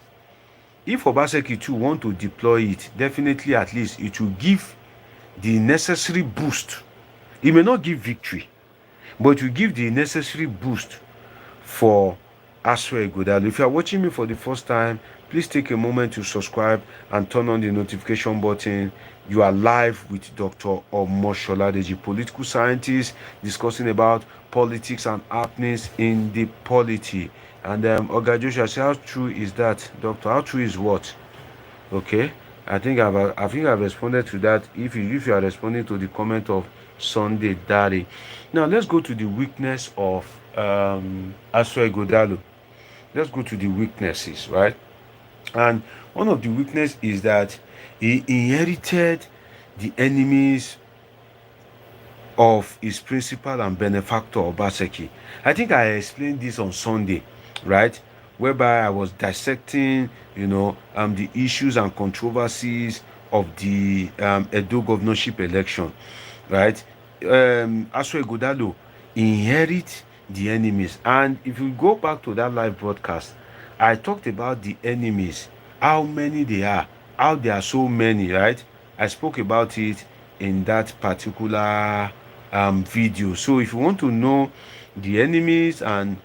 if Obaseki too want to deploy it, definitely at least it will give the necessary boost. It may not give victory, but it will give the necessary boost for Asra Godalo. If you are watching me for the first time, please take a moment to subscribe and turn on the notification button. You are live with Dr. Omosholadeji, political scientist, discussing about politics and happenings in the polity. And Oga Joshua said, how true is that, Doctor? How true is what? Okay, I think I've responded to that. If you are responding to the comment of Sunday Daddy, now let's go to the weakness of Asra Godalo. Let's go to the weaknesses, right? And one of the weaknesses is that he inherited the enemies of his principal and benefactor Obaseki. I think I explained this on Sunday, right? Whereby I was dissecting, the issues and controversies of the Edo governorship election, right? Asra Godalo inherit the enemies, and if you go back to that live broadcast, I talked about the enemies, how many they are, how there are so many, right? I spoke about it in that particular video. So if you want to know the enemies, and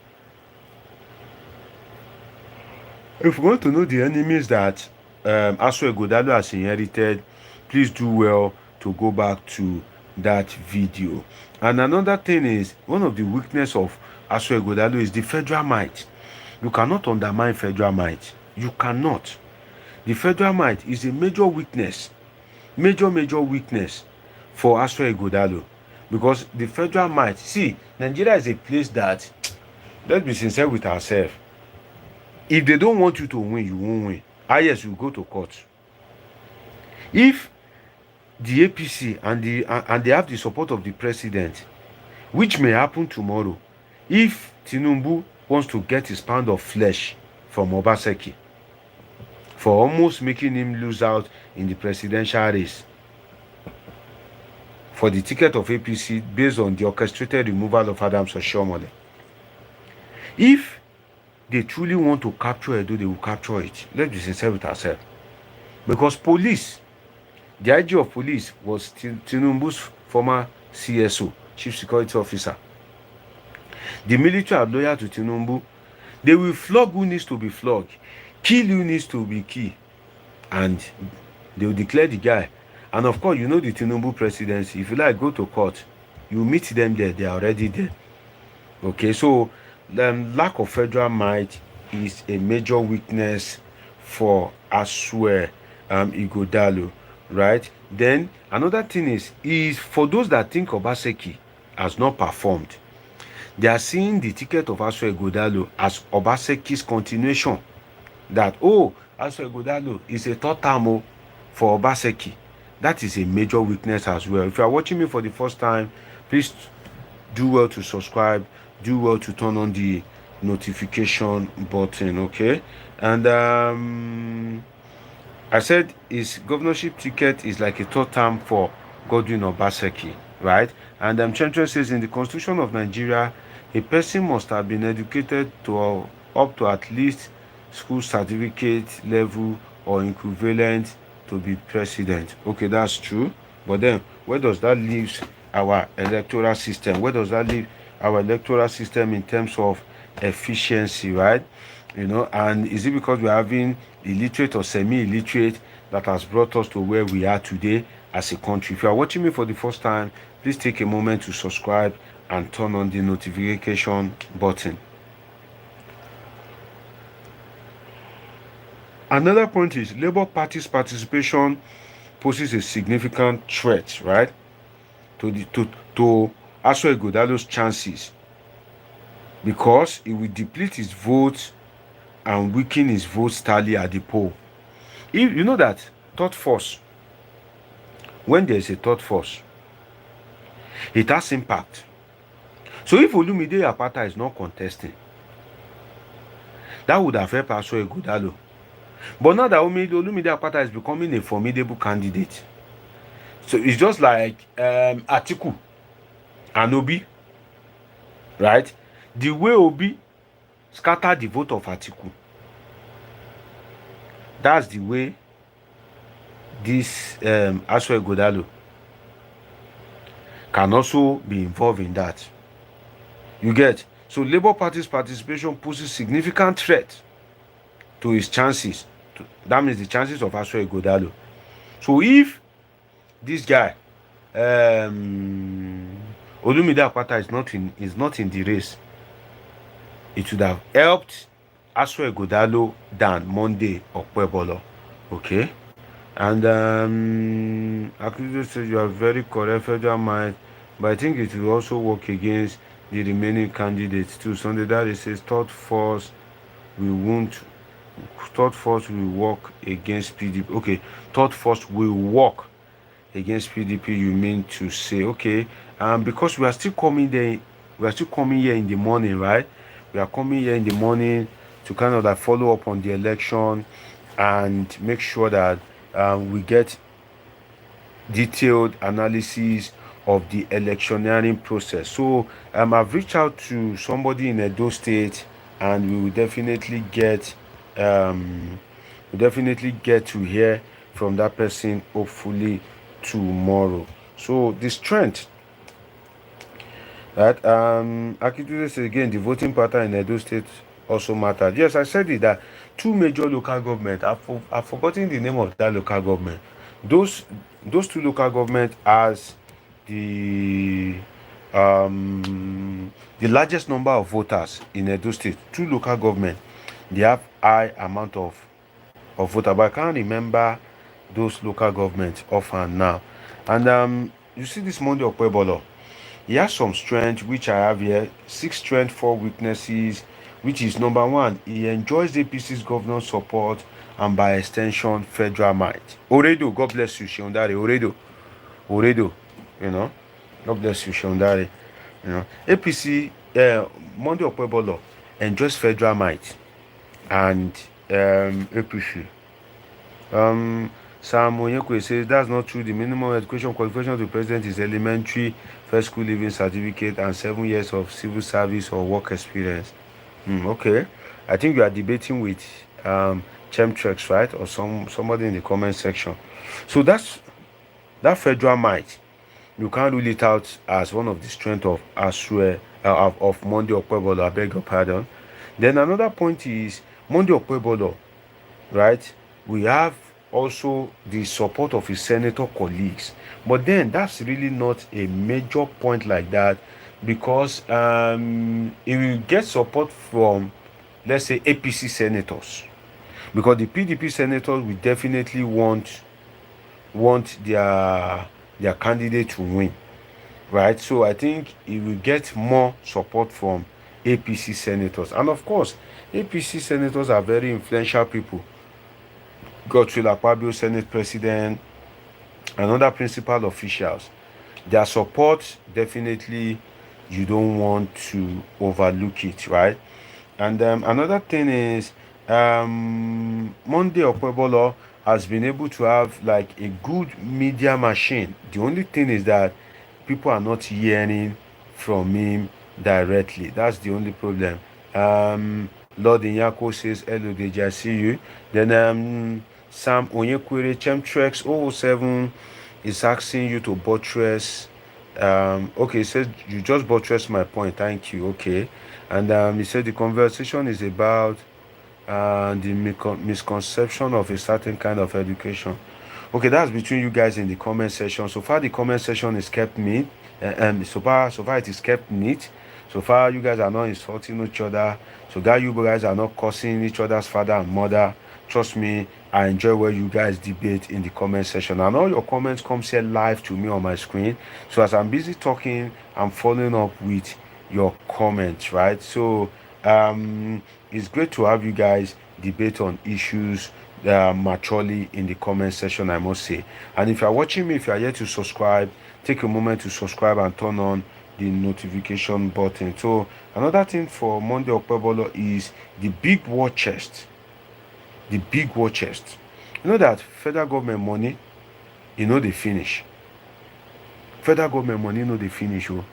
if you want to know the enemies that Asra Godalo has inherited, please do well to go back to that video. And another thing is, one of the weakness of Asra Godalo is the federal might. You cannot undermine federal might. You cannot. The federal might is a major weakness, major weakness for Asra Godalo, because the federal might. See, Nigeria is a place that, let's be sincere with ourselves. If they don't want you to win, you won't win. Yes, you go to court. If the APC and they have the support of the president, which may happen tomorrow, if Tinubu wants to get his pound of flesh from Obaseki for almost making him lose out in the presidential race for the ticket of APC based on the orchestrated removal of Adams Oshiomhole, if they truly want to capture Edo, they will capture it. Let's be sincere with ourselves. Because police, the IG of police was Tinubu's former CSO, Chief Security Officer. The military are loyal to Tinubu. They will flog who needs to be flogged, kill who needs to be killed, and they will declare the guy. And of course, the Tinubu presidency. If you like, go to court. You meet them there, they are already there. Okay, so lack of federal might is a major weakness for Asue Igodalo, right? Then another thing is for those that think Obaseki has not performed, they are seeing the ticket of Asue Igodalo as Obaseki's continuation. That Asue Igodalo is a third term for Obaseki. That is a major weakness as well. If you are watching me for the first time, please do well to subscribe, do well to turn on the notification button, okay? And I said his governorship ticket is like a third term for Godwin Obaseki, right? And Chentre says in the Constitution of Nigeria, a person must have been educated to up to at least school certificate level or equivalent to be president. Okay, that's true. But then where does that leave our electoral system? Where does that leave our electoral system in terms of efficiency, right? And is it because we're having illiterate or semi-illiterate that has brought us to where we are today as a country? If you are watching me for the first time, please take a moment to subscribe and turn on the notification button. Another point is Labour Party's participation poses a significant threat, right, to Asue Igodalo's chances, because it will deplete his votes and weaken his vote tally at the poll. If you know that third force, when there is a third force, it has impact. So if Olumide Apata is not contesting, that would have helped Asue Igodalo. But now that Olumide Apata is becoming a formidable candidate, so it's just like Atiku and Obi, right? The way Obi scattered the vote of Atiku, that's the way this Asue Igodalo can also be involved in that. You get? So Labour Party's participation poses significant threat to his chances. That means the chances of Asue Igodalo. So if this guy, Olumide Apata, is not in the race, it would have helped Asue Igodalo than Monday Okpebolo. Okay? And Akudo says you are very correct, federal might, but I think it will also work against the remaining candidates too. Sunday Daddy says third force will work against PDP. Okay, third force will work against PDP, you mean to say. Okay, because we are still coming here in the morning, right? We are coming here in the morning to kind of like follow up on the election and make sure that we get detailed analysis of the electioneering process. So I've reached out to somebody in Edo State, and we will definitely get to hear from that person hopefully tomorrow. So the strength, right? Akitude says again, the voting pattern in Edo State also matters. Yes, I said it, that two major local government, I've forgotten the name of that local government. Those two local government has the largest number of voters in Edo State. Two local government, they have high amount of voters, but I can't remember those local governments offhand now. And you see this Monday Okpebolo, he has some strength which I have here. 6 strengths, 4 weaknesses, which is number 1, he enjoys the APC's governor support and by extension federal might. Oredo, God bless you, Shiondare. Oredo, God bless you, Shiondare. APC, Monday Okpebolo enjoys federal might and APC. Sam Onyekwe says that's not true. The minimum education qualification to president is elementary, first school leaving certificate, and 7 years of civil service or work experience. Okay, I think you are debating with Chemtrex, right, or somebody in the comment section. So that federal might, you can't rule it out as one of the strengths of Asue of Monday Okpebolo. I beg your pardon. Then another point is Monday Okpebolo, right? We have also the support of his senator colleagues. But then that's really not a major point like that, because he will get support from, let's say, APC senators, because the PDP senators will definitely want their candidate to win, right? So I think he will get more support from APC senators, and of course, APC senators are very influential people. Godswill Akpabio, Senate President, and other principal officials. Their support, definitely, you don't want to overlook it, right? And another thing is, Monday Okpebolo has been able to have like a good media machine. The only thing is that people are not hearing from him directly. That's the only problem. Lord Inyako says, hello, Deji, I see you. Then Sam Onyekwere Chemtrex 007 is asking you to buttress. Okay, he says you just buttress my point. Thank you. Okay. And he said the conversation is about the misconception of a certain kind of education. Okay, that's between you guys in the comment section. So far, the comment section is kept neat. So far it is kept neat. So far, you guys are not insulting each other. So guys, you guys are not cursing each other's father and mother. Trust me, I enjoy where you guys debate in the comment section. And all your comments come here live to me on my screen. So as I'm busy talking, I'm following up with your comments, right? So it's great to have you guys debate on issues maturely in the comment section, I must say. And if you are watching me, if you are yet to subscribe, take a moment to subscribe and turn on the notification button. So another thing for Monday Okpebolo is the big war chest. The big war chest. You know that federal government money, they finish. Federal government money, they finish. Oh.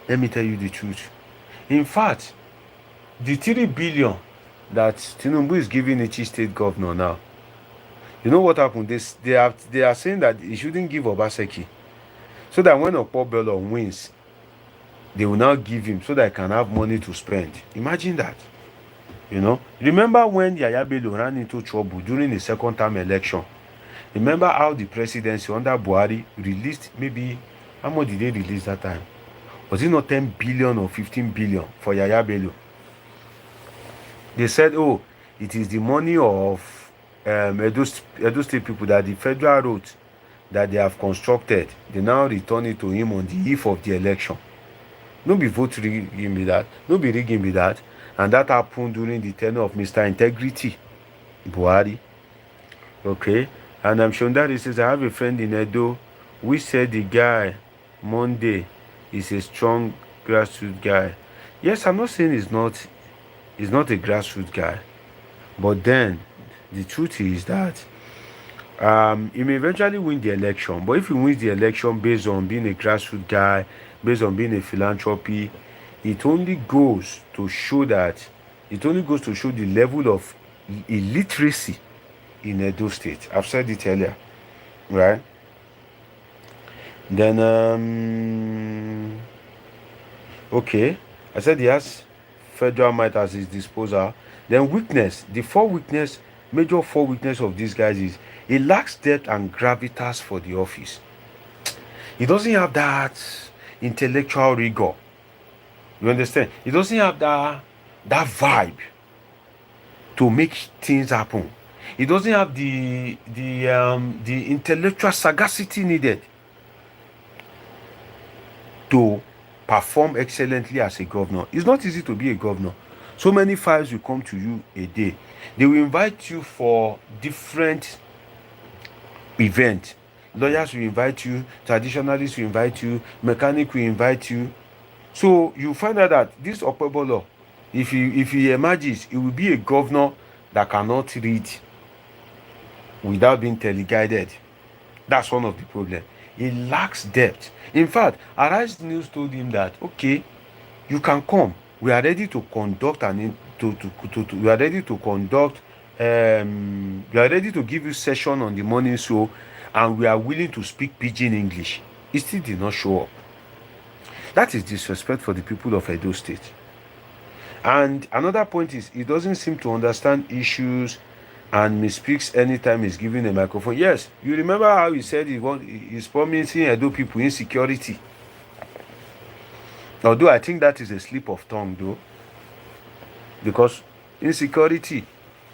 Let me tell you the truth. In fact, the 3 billion that Tinubu is giving each state governor now, you know what happened? They are saying that he shouldn't give Obaseki, so that when Okpebolo wins, they will now give him so that he can have money to spend. Imagine that. Remember when Yaya Bello ran into trouble during the second term election? Remember how the presidency under Buhari released, maybe, how much did they release that time? Was it not 10 billion or 15 billion for Yaya Bello? They said, oh, it is the money of Edo State people, that the federal roads that they have constructed, they now return it to him on the eve of the election. No be vote rigging be that. No be rigging be that. And that happened during the tenure of Mr. Integrity Buhari. Okay. And I'm sure that he says, I have a friend in Edo who said the guy Monday is a strong grassroots guy. Yes, I'm not saying he's not a grassroots guy. But then the truth is that he may eventually win the election. But if he wins the election based on being a grassroots guy, based on being a philanthropy, it only goes to show the level of illiteracy in Edo State. I've said it earlier, right? Then okay, I said he has federal might at his disposal. Then weakness, major four weakness of these guys is he lacks depth and gravitas for the office. He doesn't have that intellectual rigor. You understand? He doesn't have that vibe to make things happen. He doesn't have the intellectual sagacity needed to perform excellently as a governor. It's not easy to be a governor. So many files will come to you a day. They will invite you for different events. Lawyers will invite you, traditionalists will invite you, mechanic will invite you. So you find out that this Okpebolo, if he emerges, he will be a governor that cannot read without being teleguided. That's one of the problems. He lacks depth. In fact, Arise News told him that, okay, you can come. We are ready to conduct we are ready to conduct we are ready to give you session on the morning show, and we are willing to speak pidgin English. He still did not show up. That is disrespect for the people of Edo State. And another point is, he doesn't seem to understand issues and misspeaks anytime he's given a microphone. Yes, you remember how he said he's promising Edo people insecurity. Although I think that is a slip of tongue, though, because insecurity,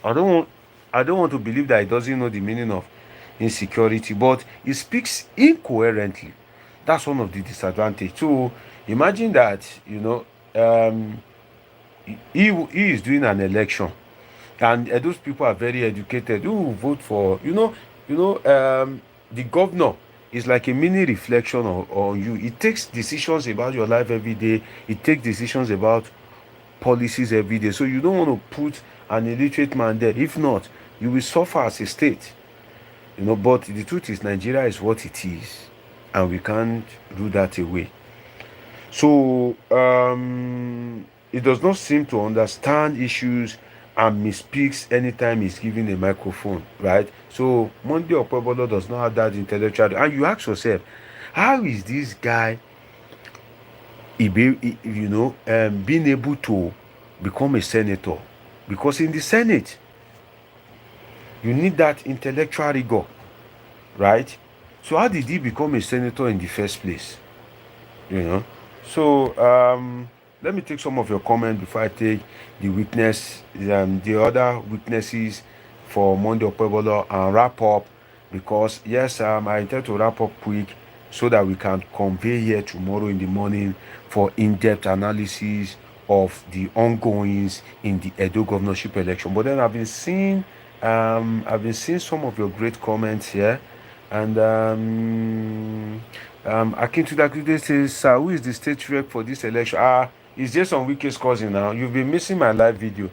I don't want to believe that he doesn't know the meaning of insecurity, but he speaks incoherently. That's one of the disadvantages. So imagine that, he is doing an election, and those people are very educated who will vote for, the governor is like a mini reflection on you. It takes decisions about your life every day. It takes decisions about policies every day. So you don't want to put an illiterate man there. If not, you will suffer as a state. But the truth is, Nigeria is what it is, and we can't do that away. So he does not seem to understand issues and misspeaks anytime he's given a microphone, right? So Monday Okpebolo does not have that intellectual. And you ask yourself, how is this guy, being able to become a senator? Because in the Senate, you need that intellectual rigor, right? So how did he become a senator in the first place? So let me take some of your comments before I take the other witnesses for Monday Okpebolo and wrap up, because yes, I intend to wrap up quick so that we can convey here tomorrow in the morning for in-depth analysis of the ongoings in the Edo governorship election. But then I've been seeing some of your great comments here, and Akintudakude says, "Sir, who is the state rep for this election?" It's just on Wike's cousin now. You've been missing my live video.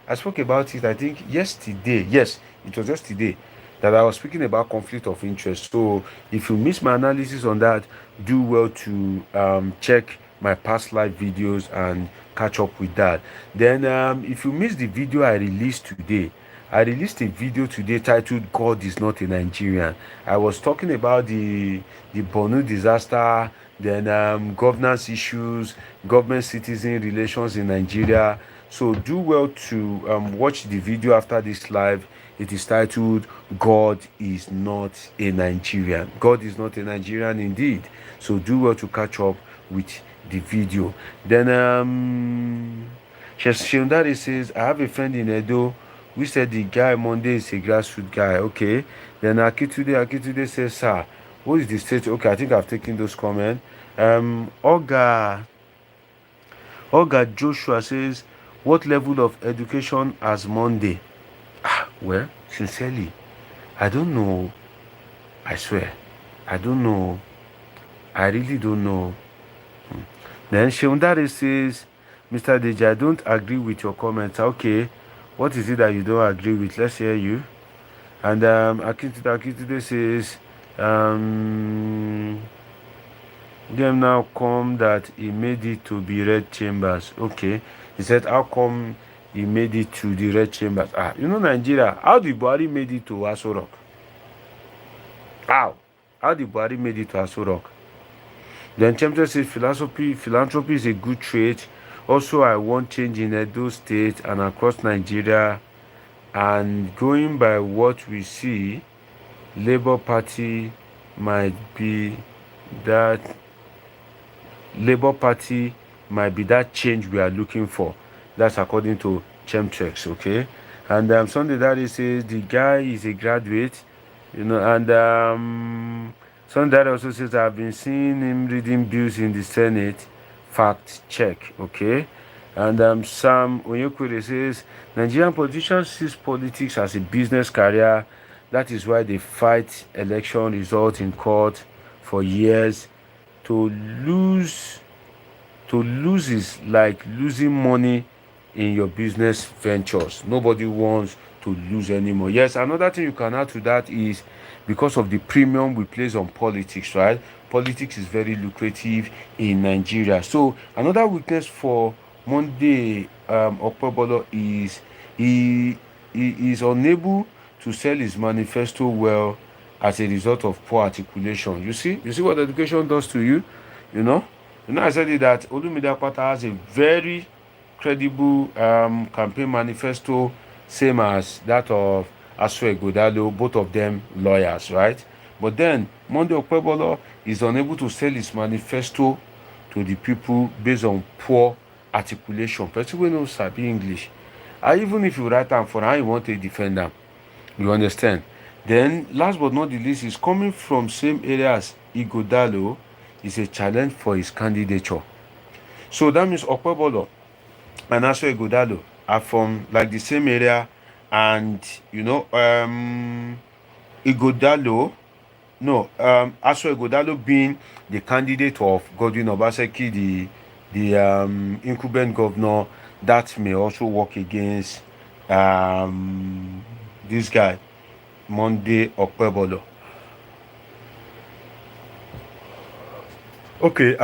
I spoke about it, I think, yesterday. Yes, it was yesterday that I was speaking about conflict of interest. So if you missed my analysis on that, do well to check my past live videos and catch up with that. Then if you missed the video I released today, I released a video today titled "God is not a Nigerian." I was talking about the Borno disaster, then governance issues, government-citizen relations in Nigeria. So do well to watch the video after this live. It is titled "God is not a Nigerian." God is not a Nigerian indeed. So do well to catch up with the video. Then Shundari says, "I have a friend in Edo. We said the guy Monday is a grassroots guy." Okay. Then Akitude says, "Sir, what is the state?" Okay, I think I've taken those comments. Olga Joshua says, "What level of education has Monday?" Well, sincerely, I don't know. I swear, I don't know. I really don't know. Then Sheundare says, "Mr. Deji, I don't agree with your comments." Okay, what is it that you don't agree with? Let's hear you. And Akitude says, them now come that he made it to be red chambers. Okay, he said, how come he made it to the red chambers? Nigeria, how did Buhari made it to Aso Rock? How did Buhari made it to Aso Rock? Then Champion says, philanthropy is a good trait. Also, I want change in Edo State and across Nigeria. And going by what we see, Labour Party might be that change we are looking for. That's according to Chemtrex, okay? And Sunday Daddy says the guy is a graduate, and Sunday Daddy also says I've been seeing him reading bills in the Senate. Fact check, okay? And Sam Onyekwere says Nigerian politicians see politics as a business career. That is why they fight election results in court for years. To lose is like losing money in your business ventures. Nobody wants to lose anymore. Yes, another thing you can add to that is because of the premium we place on politics, right? Politics is very lucrative in Nigeria. So another weakness for Monday Okpebolo is he is unable to sell his manifesto well as a result of poor articulation. You see what education does to you. I said it that Olumide Akpata has a very credible campaign manifesto, same as that of Asue Godalo, both of them lawyers, right? But then Monday Okpebolo is unable to sell his manifesto to the people based on poor articulation. Person wey no sabi English. And even if you write am for how you want to defend am, you understand? Then last but not the least, is coming from same area as Igodalo is a challenge for his candidature. So that means Okpebolo and Asue Igodalo are from like the same area, and Igodalo, no, Asue Igodalo being the candidate of Godwin Obaseki, the incumbent governor, that may also work against this guy, Monday Okpebolo. Okay,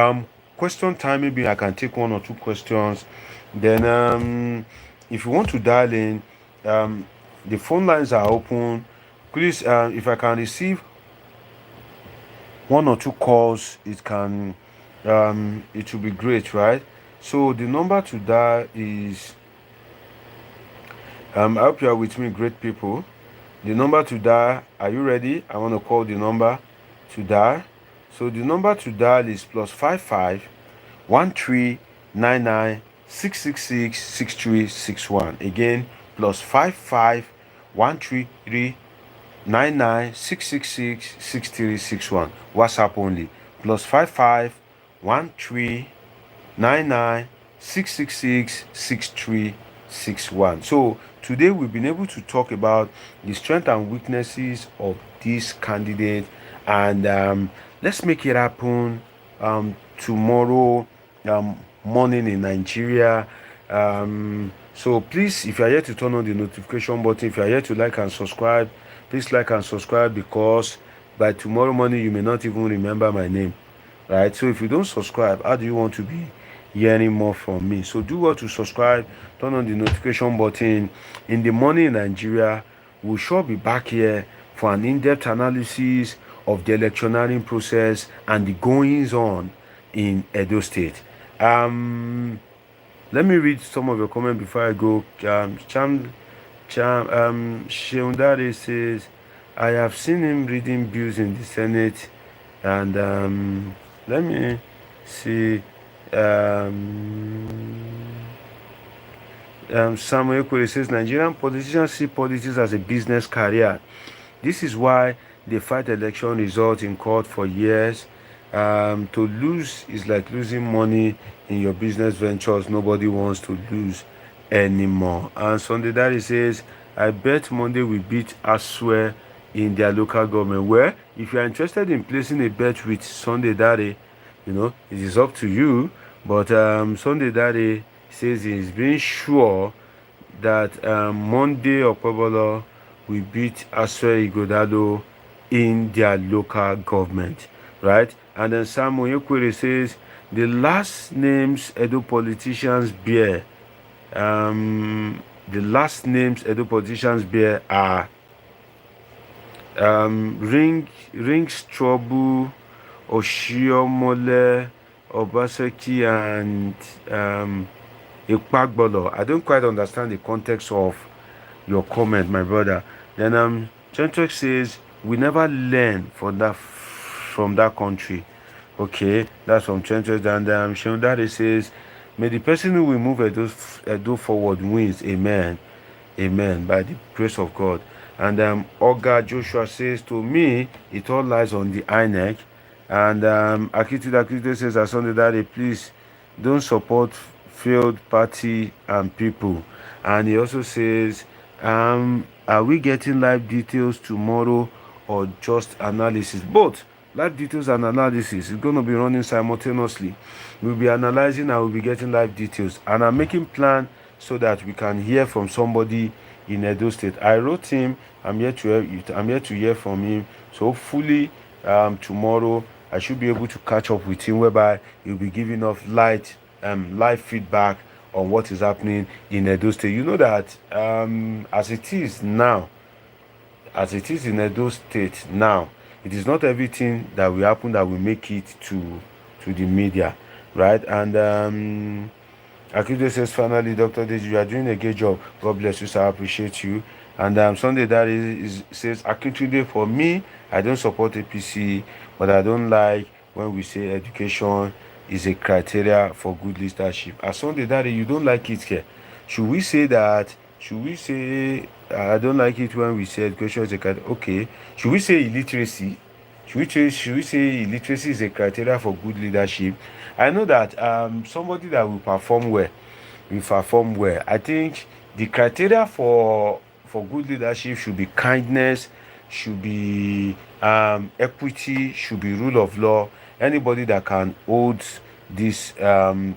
question time. Maybe I can take one or two questions. Then if you want to dial in, the phone lines are open. Please, if I can receive one or two calls, it will be great, right? So the number to dial is, I hope you are with me, great people. The number to dial, are you ready? I want to call the number to dial. So the number to dial is +55 1399 666 6361. Again, +55 1399 666 6361. WhatsApp only. +55 1399 666 6361. So today we've been able to talk about the strengths and weaknesses of this candidate, and let's make it happen tomorrow morning in Nigeria. So please, if you are here to turn on the notification button, if you are here to like and subscribe, please like and subscribe, because by tomorrow morning you may not even remember my name, right? So if you don't subscribe, how do you want to be hearing more from me? So do what to subscribe, turn on the notification button. In the morning in Nigeria, we shall be back here for an in-depth analysis of the electioneering process and the goings on in Edo State. Let me read some of your comments before I go. Sheundare says, I have seen him reading bills in the Senate, and let me see. Samuel Kure says, Nigerian politicians see politics as a business career. This is why they fight election results in court for years. To lose is like losing money in your business ventures. Nobody wants to lose anymore. And Sunday Daddy says, I bet Monday we beat Asue in their local government. Where, if you are interested in placing a bet with Sunday Daddy, it is up to you. But Sunday Daddy says he's being sure that Monday Okpebolo will beat Asue Igodalo in their local government, right? And then Sam Onyekwere says the last names Edo politicians bear, are Rings Trouble, Oshiomole, Obaseki, and Ikpagbolo. I don't quite understand the context of your comment, my brother. Then Chentrek says we never learn from that country. Okay, that's from Chentrek. And Shondare says, may the person who will move Edo forward wins. Amen. Amen. By the grace of God. And Oga Joshua says, to me, it all lies on the INEC. And Akitude says, as Sunday Daddy, please don't support failed party and people. And he also says, are we getting live details tomorrow or just analysis? Both live details and analysis is going to be running simultaneously. We'll be analyzing and we'll be getting live details. And I'm making plan so that we can hear from somebody in Edo State. I wrote him. I'm here to hear from him. So hopefully tomorrow I should be able to catch up with him, whereby he'll be giving us live feedback on what is happening in Edo State. You know that as it is in Edo State now, it is not everything that will happen that will make it to the media, right? And Akudo says, finally, Dr. Deji, you are doing a great job. God bless you, sir. I appreciate you. And Sunday that is says Akintunde, for me, I don't support APC, but I don't like when we say education is a criteria for good leadership. As Sunday that you don't like it here. Should we say that? Should we say I don't like it when we say education is a criteria? Okay. Should we say illiteracy? Should we say illiteracy is a criteria for good leadership? I know that somebody that will perform well. I think the criteria for good leadership should be kindness, should be equity, should be rule of law. Anybody that can hold these things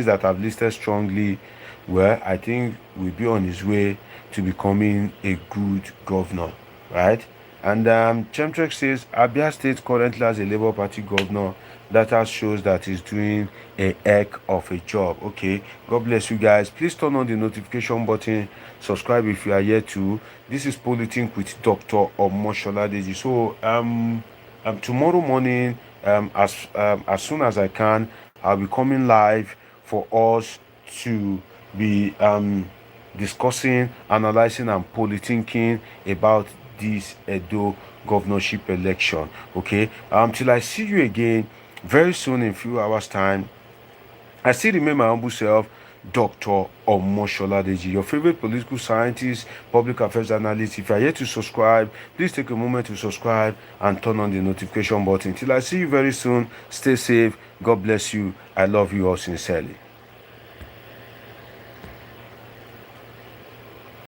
that I've listed strongly, well, I think will be on his way to becoming a good governor, right? And Chemtrek says Abia State currently has a Labour Party governor. Data shows that he's doing a heck of a job. Okay, God bless you guys. Please turn on the notification button. Subscribe if you are yet to. This is Politin with Dr. Omoshola Deji. So tomorrow morning, as soon as I can, I'll be coming live for us to be discussing, analyzing, and politicking about this Edo governorship election. Okay, till I see you again very soon in a few hours time. I still remain my humble self, Dr. Omoshola Deji, your favorite political scientist, public affairs analyst. If you are yet to subscribe, please take a moment to subscribe and turn on the notification button. Till I see you very soon, stay safe. God bless you. I love you all sincerely.